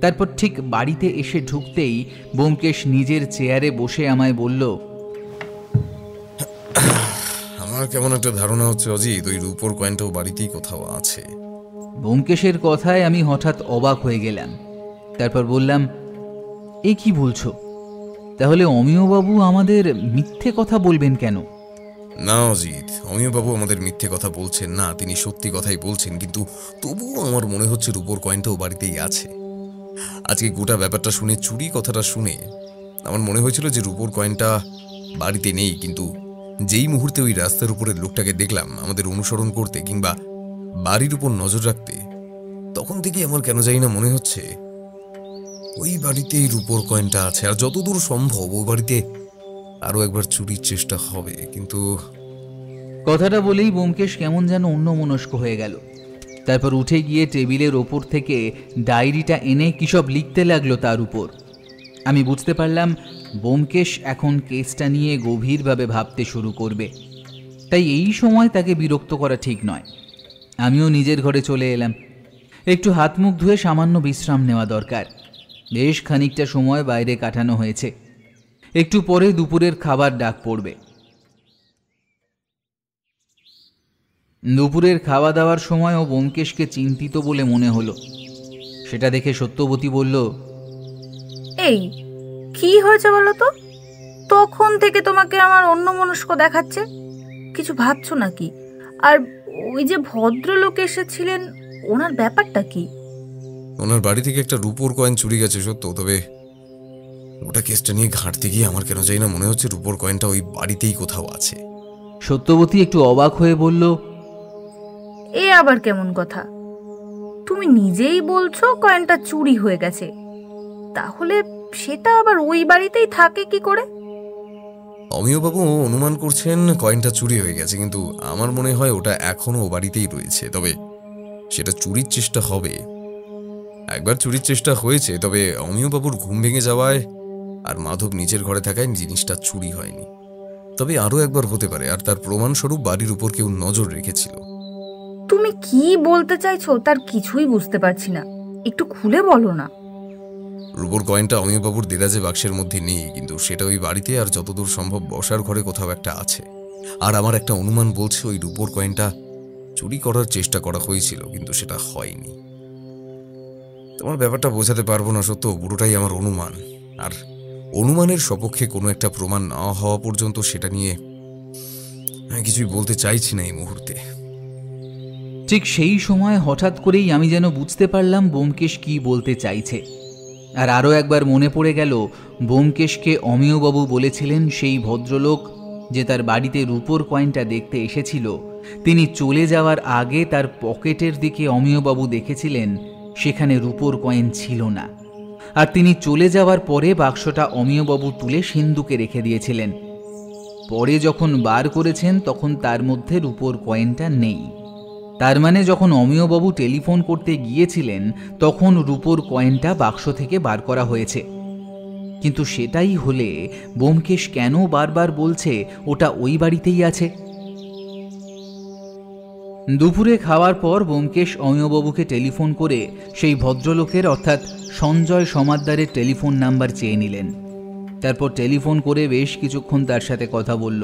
তারপর ঠিক বাড়িতে এসে ঢুকতেই ব্যোমকেশ নিজের চেয়ারে বসে আমায় বলল, আমার কেমন একটা ধারণা হচ্ছে অজিত, ওই রূপোর কয়েনটাও বাড়িতেই কোথাও আছে। ব্যোমকেশের কথায় আমি হঠাৎ অবাক হয়ে গেলাম। তারপর বললাম, এ কি বলছো? তাহলে অমিয়বাবু আমাদের মিথ্যে কথা বলবেন কেন? না অজিত, অমিয়বাবু আমাদের মিথ্যে কথা বলছেন না, তিনি সত্যি কথাই বলছেন, কিন্তু তবুও আমার মনে হচ্ছে রূপোর কয়েনটাও বাড়িতেই আছে। আজকে গোটা ব্যাপারটা শুনে, চুরি কথাটা শুনে আমার মনে হয়েছিল যে রূপোর কয়েনটা বাড়িতে নেই, কিন্তু যেই মুহূর্তে ওই রাস্তার উপরের লোকটাকে দেখলাম আমাদের অনুসরণ করতে কিংবা বাড়ির উপর নজর রাখতে, তখন থেকে আমার কেন জানি না মনে হচ্ছে ওই বাড়িতেই রূপোর কয়েনটা আছে। আর যতদূর সম্ভব ওই বাড়িতে আরো একবার চুরির চেষ্টা হবে। কিন্তু কথাটা বলেই ব্যোমকেশ কেমন যেন অন্যমনস্ক হয়ে গেল। তারপর উঠে গিয়ে টেবিলের ওপর থেকে ডায়েরিটা এনে কী সব লিখতে লাগলো তার উপর। আমি বুঝতে পারলাম ব্যোমকেশ এখন কেসটা নিয়ে গভীরভাবে ভাবতে শুরু করবে, তাই এই সময় তাকে বিরক্ত করা ঠিক নয়। আমিও নিজের ঘরে চলে এলাম। একটু হাত মুখ ধুয়ে সামান্য বিশ্রাম নেওয়া দরকার। বেশ খানিকটা সময় বাইরে কাটানো হয়েছে। একটু পরে দুপুরের খাবার ডাক পড়বে। দুপুরের খাওয়া দাওয়ার সময়ও ব্যোমকেশকে চিন্তিত বলে মনে হলো। সেটা দেখে সত্যবতী বলল, এই কি হয়েছে বলো তো? তখন থেকে তোমাকে আমার অন্যমনস্ক দেখাচ্ছে। কিছু ভাবছো নাকি? আর ওই যে ভদ্রলোক এসেছিলেন, ওনার ব্যাপারটা কি? ওনার বাড়ি থেকে একটা রূপোর কয়েন চুরি গেছে সত্য, তবে ওটা কেসটা নিয়ে ঘাঁটতে গিয়ে আমার কেন জানি না মনে হচ্ছে রূপোর কয়েনটা ওই বাড়িতেই কোথাও আছে। সত্যবতী একটু অবাক হয়ে বলল, এ আবার কেমন কথা? তুমি নিজেই বলছো কয়েনটা চুরি হয়ে গেছে, তাহলে সেটা আবার ওই বাড়িতেই থাকে কি করে? অমিয়বাবু অনুমান করছেন কয়েনটা চুরি হয়ে গেছে, কিন্তু আমার মনে হয় ওটা এখনো ও বাড়িতেই রয়েছে। তবে সেটা চুরির চেষ্টা হবে। একবার চুরির চেষ্টা হয়েছে, তবে অমিয়বাবুর ঘুম ভেঙে যাওয়ায় আর মাধব নিজের ঘরে থাকায় জিনিসটা চুরি হয়নি। তবে আরও একবার হতে পারে, আর তার প্রমাণস্বরূপ বাড়ির উপর কেউ নজর রেখেছিল। তুমি কি বলতে চাইছো তার কিছুই বুঝতে পারছি না, একটু খুলে বলো না। রূপোর কয়েনটা অমিয়বাবুর দেরাজে বাক্সের মধ্যে নেই, কিন্তু সেটা ওই বাড়িতে আর যতদূর সম্ভব বসার ঘরে কোথাও একটা আছে। আর আমার একটা অনুমান বলছে ওই রূপোর কয়েনটা চুরি করার চেষ্টা করা হয়েছিল, কিন্তু সেটা হয়নি। তোমার ব্যাপারটা বোঝাতে পারবো না সত্য, পুরোটাই আমার অনুমান। আর অনুমানের সপক্ষে কোনো একটা প্রমাণ না হওয়া পর্যন্ত সেটা নিয়ে আমি কিছুই বলতে চাইছি না এই মুহূর্তে। ঠিক সেই সময় হঠাৎ করেই আমি যেন বুঝতে পারলাম ব্যোমকেশ কি বলতে চাইছে। আর আরও একবার মনে পড়ে গেল ব্যোমকেশকে অমিয়বাবু বলেছিলেন সেই ভদ্রলোক যে তার বাড়িতে রূপোর কয়েনটা দেখতে এসেছিল, তিনি চলে যাওয়ার আগে তার পকেটের দিকে অমিয়বাবু দেখেছিলেন সেখানে রূপোর কয়েন ছিল না। আর তিনি চলে যাওয়ার পরে বাক্সটা অমিয়বাবু তুলে সিন্দুকে রেখে দিয়েছিলেন। পরে যখন বার করেছেন তখন তার মধ্যে রূপোর কয়েনটা নেই। তার মানে যখন অমিয়বাবু টেলিফোন করতে গিয়েছিলেন তখন রূপোর কয়েনটা বাক্স থেকে বার করা হয়েছে। কিন্তু সেটাই হলে ব্যোমকেশ কেন বারবার বলছে ওটা ওই বাড়িতেই আছে? দুপুরে খাওয়ার পর ব্যোমকেশ অমিয়বাবুকে টেলিফোন করে সেই ভদ্রলোকের অর্থাৎ সঞ্জয় সমাদ্দারের টেলিফোন নাম্বার চেয়ে নিলেন। তারপর টেলিফোন করে বেশ কিছুক্ষণ তার সাথে কথা বলল।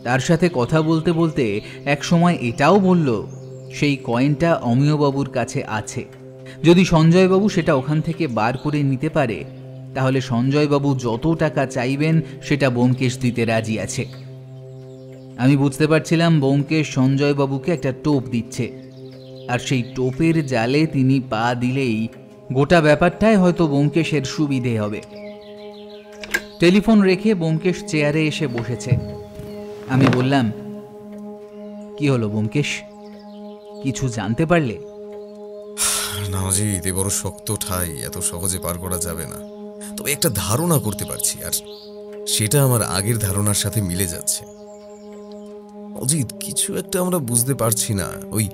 তার সাথে কথা বলতে বলতে এক সময় এটাও বলল সেই কয়েনটা অমিয়বাবুর কাছে আছে। যদি সঞ্জয়বাবু সেটা ওখান থেকে বার করে নিতে পারে তাহলে সঞ্জয়বাবু যত টাকা চাইবেন সেটা ব্যোমকেশ দিতে রাজি আছে। আমি বুঝতে পারছিলাম ব্যোমকেশ সঞ্জয়বাবুকে একটা টোপ দিচ্ছে, আর সেই টোপের জালে তিনি পা দিলেই গোটা ব্যাপারটাই হয়তো ব্যোমকেশের সুবিধে হবে। টেলিফোন রেখে ব্যোমকেশ চেয়ারে এসে বসেছে। আমি বললাম, কি হলো ব্যোমকেশ, কিছু জানতে পারলে? না অজিত, এ বড় শক্ত ঠাই এত সহজে পার করা যাবে না। তবে একটা ধারণা করতে পারছি, আর সেটা আমার আগের ধারণার সাথে মিলে যাচ্ছে। অজিত, কিছু একটা আমরা বুঝতে পারছি না, ওই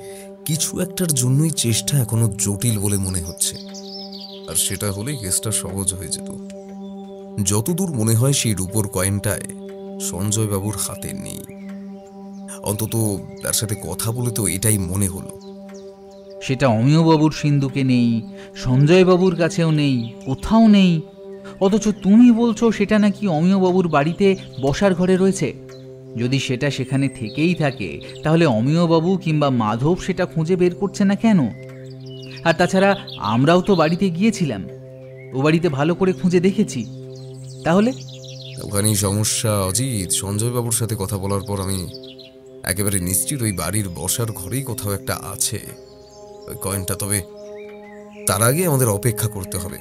কিছু একটার জন্যই চেষ্টা এখনো জটিল বলে মনে হচ্ছে। আর সেটা হলেই কেসটা সহজ হয়ে যেত। যতদূর মনে হয় সেই রূপোর কয়েনটায় সঞ্জয় বাবুর হাতে নেই, অন্তত তার সাথে কথা বলে তো এটাই মনে হলো। সেটা অমিয়বাবুর সিন্ধুকে নেই, সঞ্জয়বাবুর কাছেও নেই, কোথাও নেই। অথচ তুমি বলছো সেটা নাকি অমিয়বাবুর বাড়িতে বসার ঘরে রয়েছে। যদি সেটা সেখানে থেকেই থাকে তাহলে অমিয়বাবু কিংবা মাধব সেটা খুঁজে বের করছে না কেন? আর তাছাড়া আমরাও তো বাড়িতে গিয়েছিলাম, ও বাড়িতে ভালো করে খুঁজে দেখেছি। তাহলে ওখানেই সমস্যা অজিত। সঞ্জয় বাবুর সাথে কথা বলার পর আমি একেবারে নিশ্চিত ওই বাড়ির বসার ঘরেই কোথাও একটা আছে ওই কয়েনটা। তবে তার আগে আমাদের অপেক্ষা করতে হবে।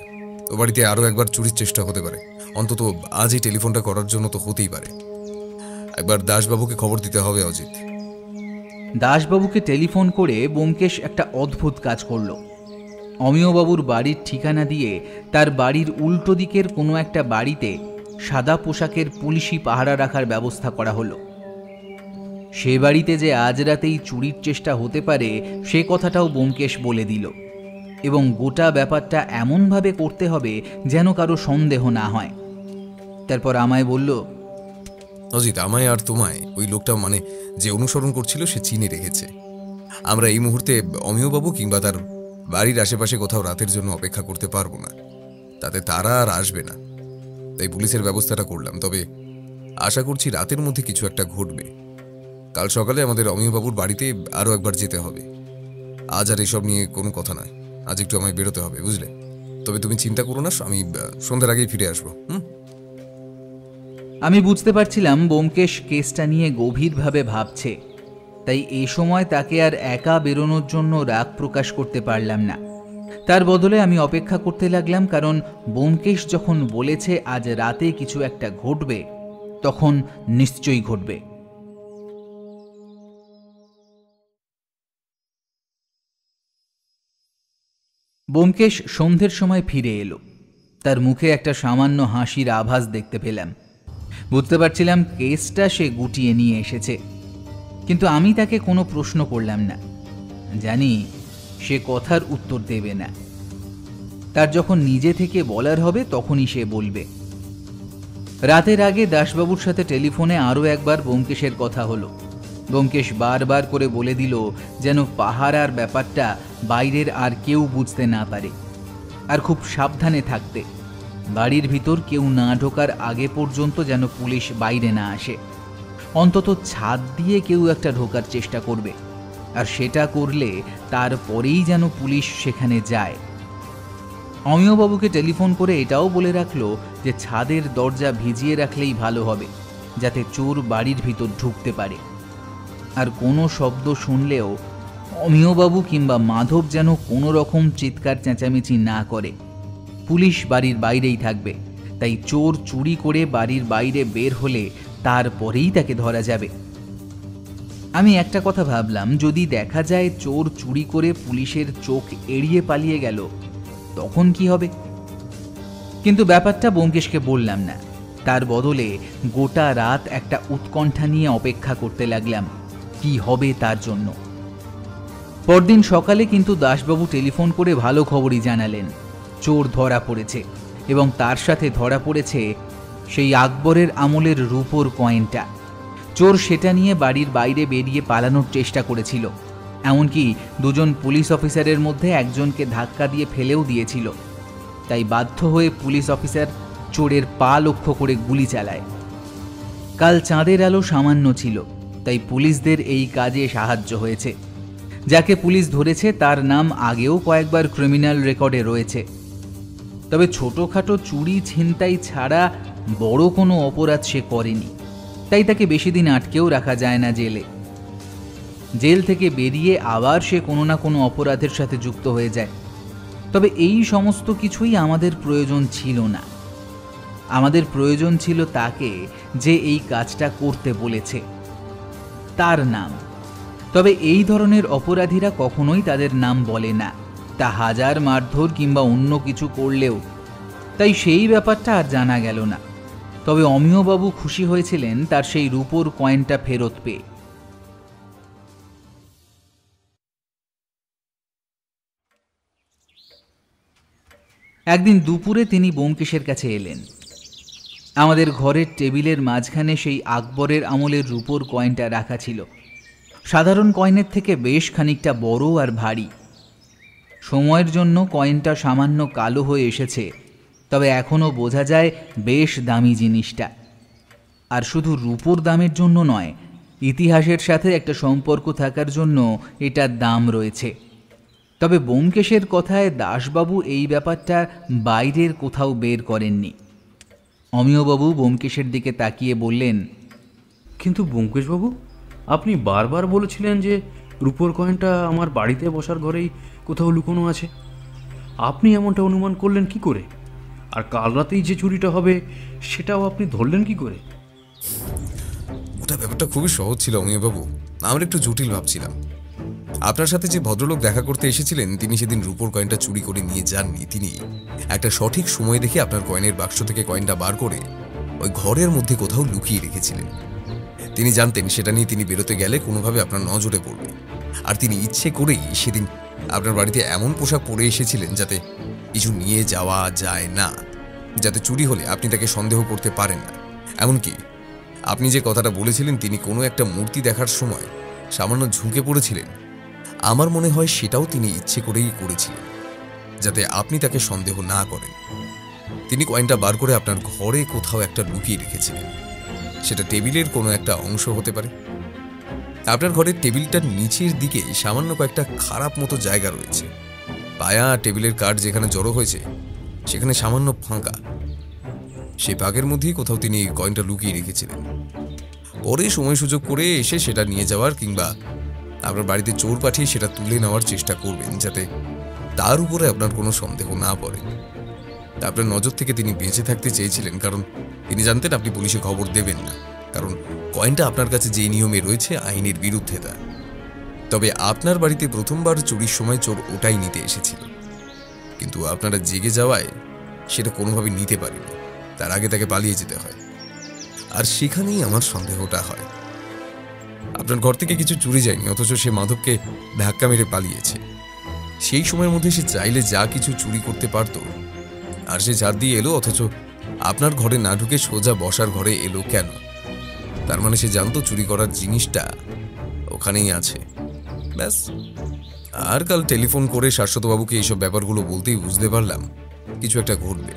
ও বাড়িতে আরও একবার চুরির চেষ্টা হতে পারে, অন্তত আজ এই টেলিফোনটা করার জন্য তো হতেই পারে। একবার দাসবাবুকে খবর দিতে হবে অজিত। দাসবাবুকে টেলিফোন করে ব্যোমকেশ একটা অদ্ভুত কাজ করল। অমিয়বাবুর বাড়ির ঠিকানা দিয়ে তার বাড়ির উল্টো দিকের কোনো একটা বাড়িতে সাদা পোশাকের পুলিশি পাহারা রাখার ব্যবস্থা করা হলো। সে বাড়িতে যে আজ রাতেই চুরির চেষ্টা হতে পারে সে কথাটাও ব্যোমকেশ বলে দিল, এবং গোটা ব্যাপারটা এমনভাবে করতে হবে যেন কারো সন্দেহ না হয়। তারপর আমায় বলল, অজিত, আমায় আর তোমায় ওই লোকটা মানে যে অনুসরণ করছিল সে চিনে রেখেছে। আমরা এই মুহূর্তে অমিয়বাবু কিংবা তার বাড়ির আশেপাশে কোথাও রাতের জন্য অপেক্ষা করতে পারবো না, তাতে তারা আর আসবে না। তাই পুলিশের ব্যবস্থাটা করলাম। তবে আশা করছি রাতের মধ্যে কিছু একটা ঘটবে। কাল সকালে আমাদের অমিয়বাবুর বাড়িতে আরও একবার যেতে হবে। আজ আর এসব নিয়ে কোনো কথা নয়, আজ একটু আমায় বেরোতে হবে, বুঝলে? তবে তুমি চিন্তা করো না, আমি সন্ধ্যার আগেই ফিরে আসবো। আমি বুঝতে পারছিলাম ব্যোমকেশ কেসটা নিয়ে গভীরভাবে ভাবছে, তাই এই সময় তাকে আর একা বেরোনোর জন্য রাগ প্রকাশ করতে পারলাম না। তার বদলে আমি অপেক্ষা করতে লাগলাম, কারণ ব্যোমকেশ যখন বলেছে আজ রাতে কিছু একটা ঘটবে, তখন নিশ্চয়ই ঘটবে। ব্যোমকেশ সন্ধ্যের সময় ফিরে এলো। তার মুখে একটা সামান্য হাসির আভাস দেখতে পেলাম। বুঝতে পারছিলাম কেসটা সে গুটিয়ে নিয়ে এসেছে। কিন্তু আমি তাকে কোনো প্রশ্ন করলাম না, জানি সে কথার উত্তর দেবে না। তার যখন নিজে থেকে বলার হবে তখনই সে বলবে। রাতের আগে দাসবাবুর সাথে টেলিফোনে আরও একবার ব্যোমকেশের কথা হলো। ব্যোমকেশ বারবার করে বলে দিল যেন পাহারার ব্যাপারটা বাইরের আর কেউ বুঝতে না পারে, আর খুব সাবধানে থাকতে। বাড়ির ভিতর কেউ না ঢোকার আগে পর্যন্ত যেন পুলিশ বাইরে না আসে। অন্তত ছাদ দিয়ে কেউ একটা ঢোকার চেষ্টা করবে, আর সেটা করলে তারপরেই যেন পুলিশ সেখানে যায়। অমিয়বাবুকে টেলিফোন করে এটাও বলে রাখলো যে ছাদের দরজা ভিজিয়ে রাখলেই ভালো হবে, যাতে চোর বাড়ির ভিতর ঢুকতে পারে। আর কোনো শব্দ শুনলেও অমিয়বাবু কিংবা মাধব যেন কোনো রকম চিৎকার চেঁচামেচি না করে। পুলিশ বাড়ির বাইরেই থাকবে, তাই চোর চুরি করে বাড়ির বাইরে বের হলে তারপরেই তাকে ধরা যাবে। আমি একটা কথা ভাবলাম, যদি দেখা যায় চোর চুরি করে পুলিশের চোখ এড়িয়ে পালিয়ে গেল, তখন কি হবে? কিন্তু ব্যাপারটা ব্যোমকেশকে বললাম না। তার বদলে গোটা রাত একটা উৎকণ্ঠা নিয়ে অপেক্ষা করতে লাগলাম কি হবে তার জন্য। পরদিন সকালে কিন্তু দাসবাবু টেলিফোন করে ভালো খবরই জানালেন, চোর ধরা পড়েছে, এবং তার সাথে ধরা পড়েছে সেই আকবরের আমলের রূপোর কয়েনটা। চোর সেটা নিয়ে বাড়ির বাইরে বেরিয়ে পালানোর চেষ্টা করেছিল, এমনকি দুজন পুলিশ অফিসারের মধ্যে একজনকে ধাক্কা দিয়ে ফেলেও দিয়েছিল। তাই বাধ্য হয়ে পুলিশ অফিসার চোরের পা লক্ষ্য করে গুলি চালায়। কাল চাঁদের আলো সামান্য ছিল, তাই পুলিশদের এই কাজে সাহায্য হয়েছে। যাকে পুলিশ ধরেছে তার নাম আগেও কয়েকবার ক্রিমিনাল রেকর্ডে রয়েছে। তবে ছোটোখাটো চুরি ছিনতাই ছাড়া বড় কোনো অপরাধ সে করেনি, তাই তাকে বেশি দিন আটকেও রাখা যায় না জেলে। জেল থেকে বেরিয়ে আবার সে কোনো না কোনো অপরাধের সাথে যুক্ত হয়ে যায়। তবে এই সমস্ত কিছুই আমাদের প্রয়োজন ছিল না। আমাদের প্রয়োজন ছিল তাকে, যে এই কাজটা করতে বলেছে, তার নাম। তবে এই ধরনের অপরাধীরা কখনোই তাদের নাম বলে না, তা হাজার মারধর কিংবা অন্য কিছু করলেও। তাই সেই ব্যাপারটা আর জানা গেল না। তবে অমিয়বাবু খুশি হয়েছিলেন তার সেই রূপোর কয়েনটা ফেরত পেয়ে। একদিন দুপুরে তিনি ব্যোমকেশের কাছে এলেন। আমাদের ঘরের টেবিলের মাঝখানে সেই আকবরের আমলের রূপোর কয়েনটা রাখা ছিল। সাধারণ কয়েনের থেকে বেশ খানিকটা বড় আর ভারী। সময়ের জন্য কয়েনটা সামান্য কালো হয়ে এসেছে, তবে এখনও বোঝা যায় বেশ দামি জিনিসটা। আর শুধু রূপোর দামের জন্য নয়, ইতিহাসের সাথে একটা সম্পর্ক থাকার জন্য এটার দাম রয়েছে। তবে ব্যোমকেশের কথায় দাসবাবু এই ব্যাপারটা বাইরের কোথাও বের করেননি। অমিয়বাবু ব্যোমকেশের দিকে তাকিয়ে বললেন, কিন্তু ব্যোমকেশবাবু, আপনি বারবার বলেছিলেন যে রূপোর কয়েনটা আমার বাড়িতে বসার ঘরেই কোথাও লুকোনো আছে। আপনি এমনটা অনুমান করলেন কি করে? আর কাল রাতেই যে চুরিটা হবে সেটাও আপনি ধরলেন কি করে? ওটা ব্যাপারটা খুবই সহজ ছিল অমিয়বাবু, আমরা একটু জটিল ভাবছিলাম। আপনার সাথে যে ভদ্রলোক দেখা করতে এসেছিলেন তিনি সেদিন রূপোর কয়েনটা চুরি করে নিয়ে যাননি। তিনি একটা সঠিক সময় দেখে আপনার কয়েনের বাক্স থেকে কয়েনটা বার করে ওই ঘরের মধ্যে কোথাও লুকিয়ে রেখেছিলেন। তিনি জানতেন সেটা নিয়ে তিনি বেরোতে গেলে কোনোভাবে আপনার নজরে পড়বে, আর তিনি ইচ্ছে করেই সেদিন আপনার বাড়িতে এমন পোশাক পরে এসেছিলেন যাতে কিছু নিয়ে যাওয়া যায় না, যাতে চুরি হলে আপনি তাকে সন্দেহ করতে পারেন না। এমনকি আপনি যে কথাটা বলেছিলেন তিনি কোনো একটা মূর্তি দেখার সময় সামান্য ঝুঁকে পড়েছিলেন, আমার মনে হয় সেটাও তিনি ইচ্ছে করেই করেছিলেন যাতে আপনি তাকে সন্দেহ না করেন। তিনি কয়েনটা বার করে আপনার ঘরে কোথাও একটা লুকিয়ে রেখেছিলেন। সেটা টেবিলের কোনো একটা অংশ হতে পারে। আপনার ঘরের টেবিলটার নিচের দিকে সামান্য কয়েকটা খারাপ মতো জায়গা রয়েছে। পায়া টেবিলের কাঠ যেখানে জড়ো হয়েছে সেখানে সামান্য ফাঁকা। সেই ফাঁকের মধ্যেই কোথাও তিনি কয়েনটা লুকিয়ে রেখেছিলেন। পরে সময় সুযোগ করে এসে সেটা নিয়ে যাওয়ার কিংবা আপনার বাড়িতে চোর পাঠিয়ে সেটা তুলে নেওয়ার চেষ্টা করবেন যাতে তার উপরে আপনার কোনো সন্দেহ না পড়ে। আপনার নজর থেকে তিনি বেঁচে থাকতে চেয়েছিলেন, কারণ তিনি জানতেন আপনি পুলিশে খবর দেবেন না, কারণ কয়েনটা আপনার কাছে যে নিয়মে রয়েছে আইনের বিরুদ্ধে তা। তবে আপনার বাড়িতে প্রথমবার চুরির সময় চোর ওটাই নিতে এসেছিল, কিন্তু আপনারা জেগে যাওয়ায় সেটা কোনোভাবে নিতে পারেনি। তার আগে তাকে পালিয়ে যেতে হয়, আর সেখানেই আমার সন্দেহটা হয়। আপনার ঘর থেকে কিছু চুরি যায়নি, অথচ সে মাধবকে ধাক্কা মেরে পালিয়েছে। সেই সময়ের মধ্যে সে চাইলে যা কিছু চুরি করতে পারত, আর সে ঝাড় দিয়ে এলো, অথচ আপনার ঘরে না ঢুকে সোজা বসার ঘরে এলো কেন? তার মানে সে জানতো চুরি করার জিনিসটা ওখানেই আছে। ব্যাস। আর কাল টেলিফোন করে শাশ্বতবাবুকে এইসব ব্যাপারগুলো বলতেই বুঝতে পারলাম কিছু একটা ঘটবে।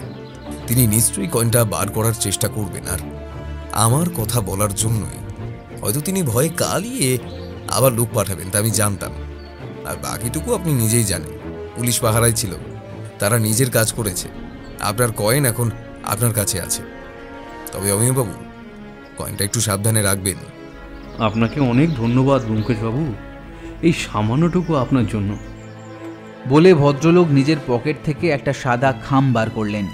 তিনি নিশ্চয়ই কয়েনটা বার করার চেষ্টা করবেন, আর আমার কথা বলার জন্যই হয়তো তিনি ভয়ে কালিয়ে আবার লোক পাঠাবেন, তা আমি জানতাম। আর বাকিটুকু আপনি নিজেই জানেন। পুলিশ পাহারায় ছিল, তারা নিজের কাজ করেছে। আপনার কয়েন এখন আপনার কাছে আছে। তবে অমিয়বাবু, কয়েনটা একটু সাবধানে রাখবেন। আপনাকে অনেক ধন্যবাদ ব্যোমকেশবাবু, এই সামান্যটুকু আপনার জন্য। বলে ভদ্রলোক নিজের পকেট থেকে একটা সাদা খাম বার করলেন।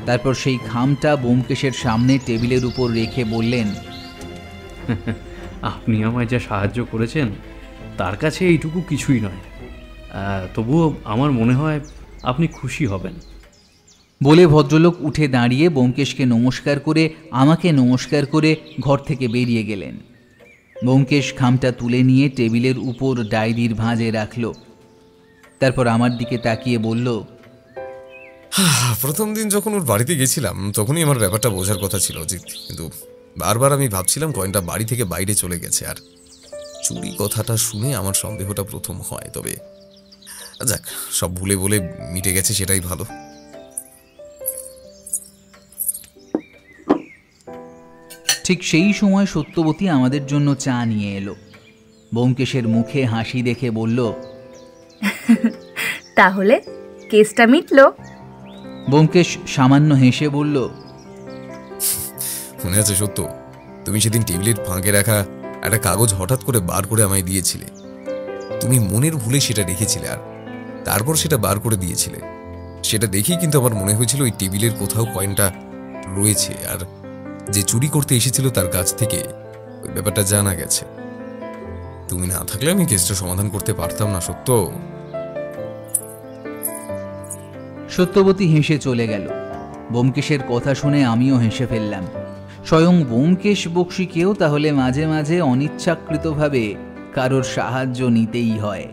তারপর সেই খামটা ব্যোমকেশের সামনে টেবিলের উপর রেখে বললেন, আপনি আমায় যা সাহায্য করেছেন তার কাছে এইটুকু কিছুই নয়। তবুও আমার মনে হয় আপনি খুশি হবেন। বলে ভদ্রলোক উঠে দাঁড়িয়ে ব্যোমকেশকে নমস্কার করে আমাকে নমস্কার করে ঘর থেকে বেরিয়ে গেলেন। ব্যোমকেশ খামটা তুলে নিয়ে টেবিলের উপর ডায়েরির ভাঁজে রাখল। তারপর আমার দিকে তাকিয়ে বলল, প্রথম দিন যখন ওর বাড়িতে গেছিলাম তখনই আমার ব্যাপারটা বোঝার কথা ছিল অজিত, কিন্তু বারবার আমি ভাবছিলাম কয়েনটা বাড়ি থেকে বাইরে চলে গেছে। আর চুরি কথাটা শুনে আমার সন্দেহটা প্রথম হয়। তবে যাক, সব ভুলে বলে মিটে গেছে, সেটাই ভালো। ঠিক সেই সময় সত্যবতী আমাদের জন্য চা নিয়ে এলো। ব্যোমকেশের মুখে হাসি দেখে বলল, তাহলে কেসটা মিটলো? ব্যোমকেশ সামান্য হেসে বলল, মনে আছে সত্য, তুমি সেদিন টেবিলের ফাঁকে রাখা একটা কাগজ হঠাৎ করে বার করে আমায় দিয়েছিলে। তুমি মনের ভুলে সেটা রেখেছিলে, আর তারপর সেটা বার করে দিয়েছিলে। সেটা দেখেই কিন্তু আমার মনে হয়েছিল ওই টেবিলের কোথাও কয়েনটা রয়েছে, আর যে চুরি করতে এসেছিল তার কাছ থেকে ওই ব্যাপারটা জানা গেছে। তুমি না থাকলে আমি কেসটা সমাধান করতে পারতাম না সত্য। সত্যবতী হেসে চলে গেল। ব্যোমকেশের কথা শুনে আমিও হেসে ফেললাম। স্বয়ং ব্যোমকেশ বক্সীকেও তাহলে মাঝে মাঝে অনিচ্ছাকৃতভাবে কারোর সাহায্য নিতেই হয়।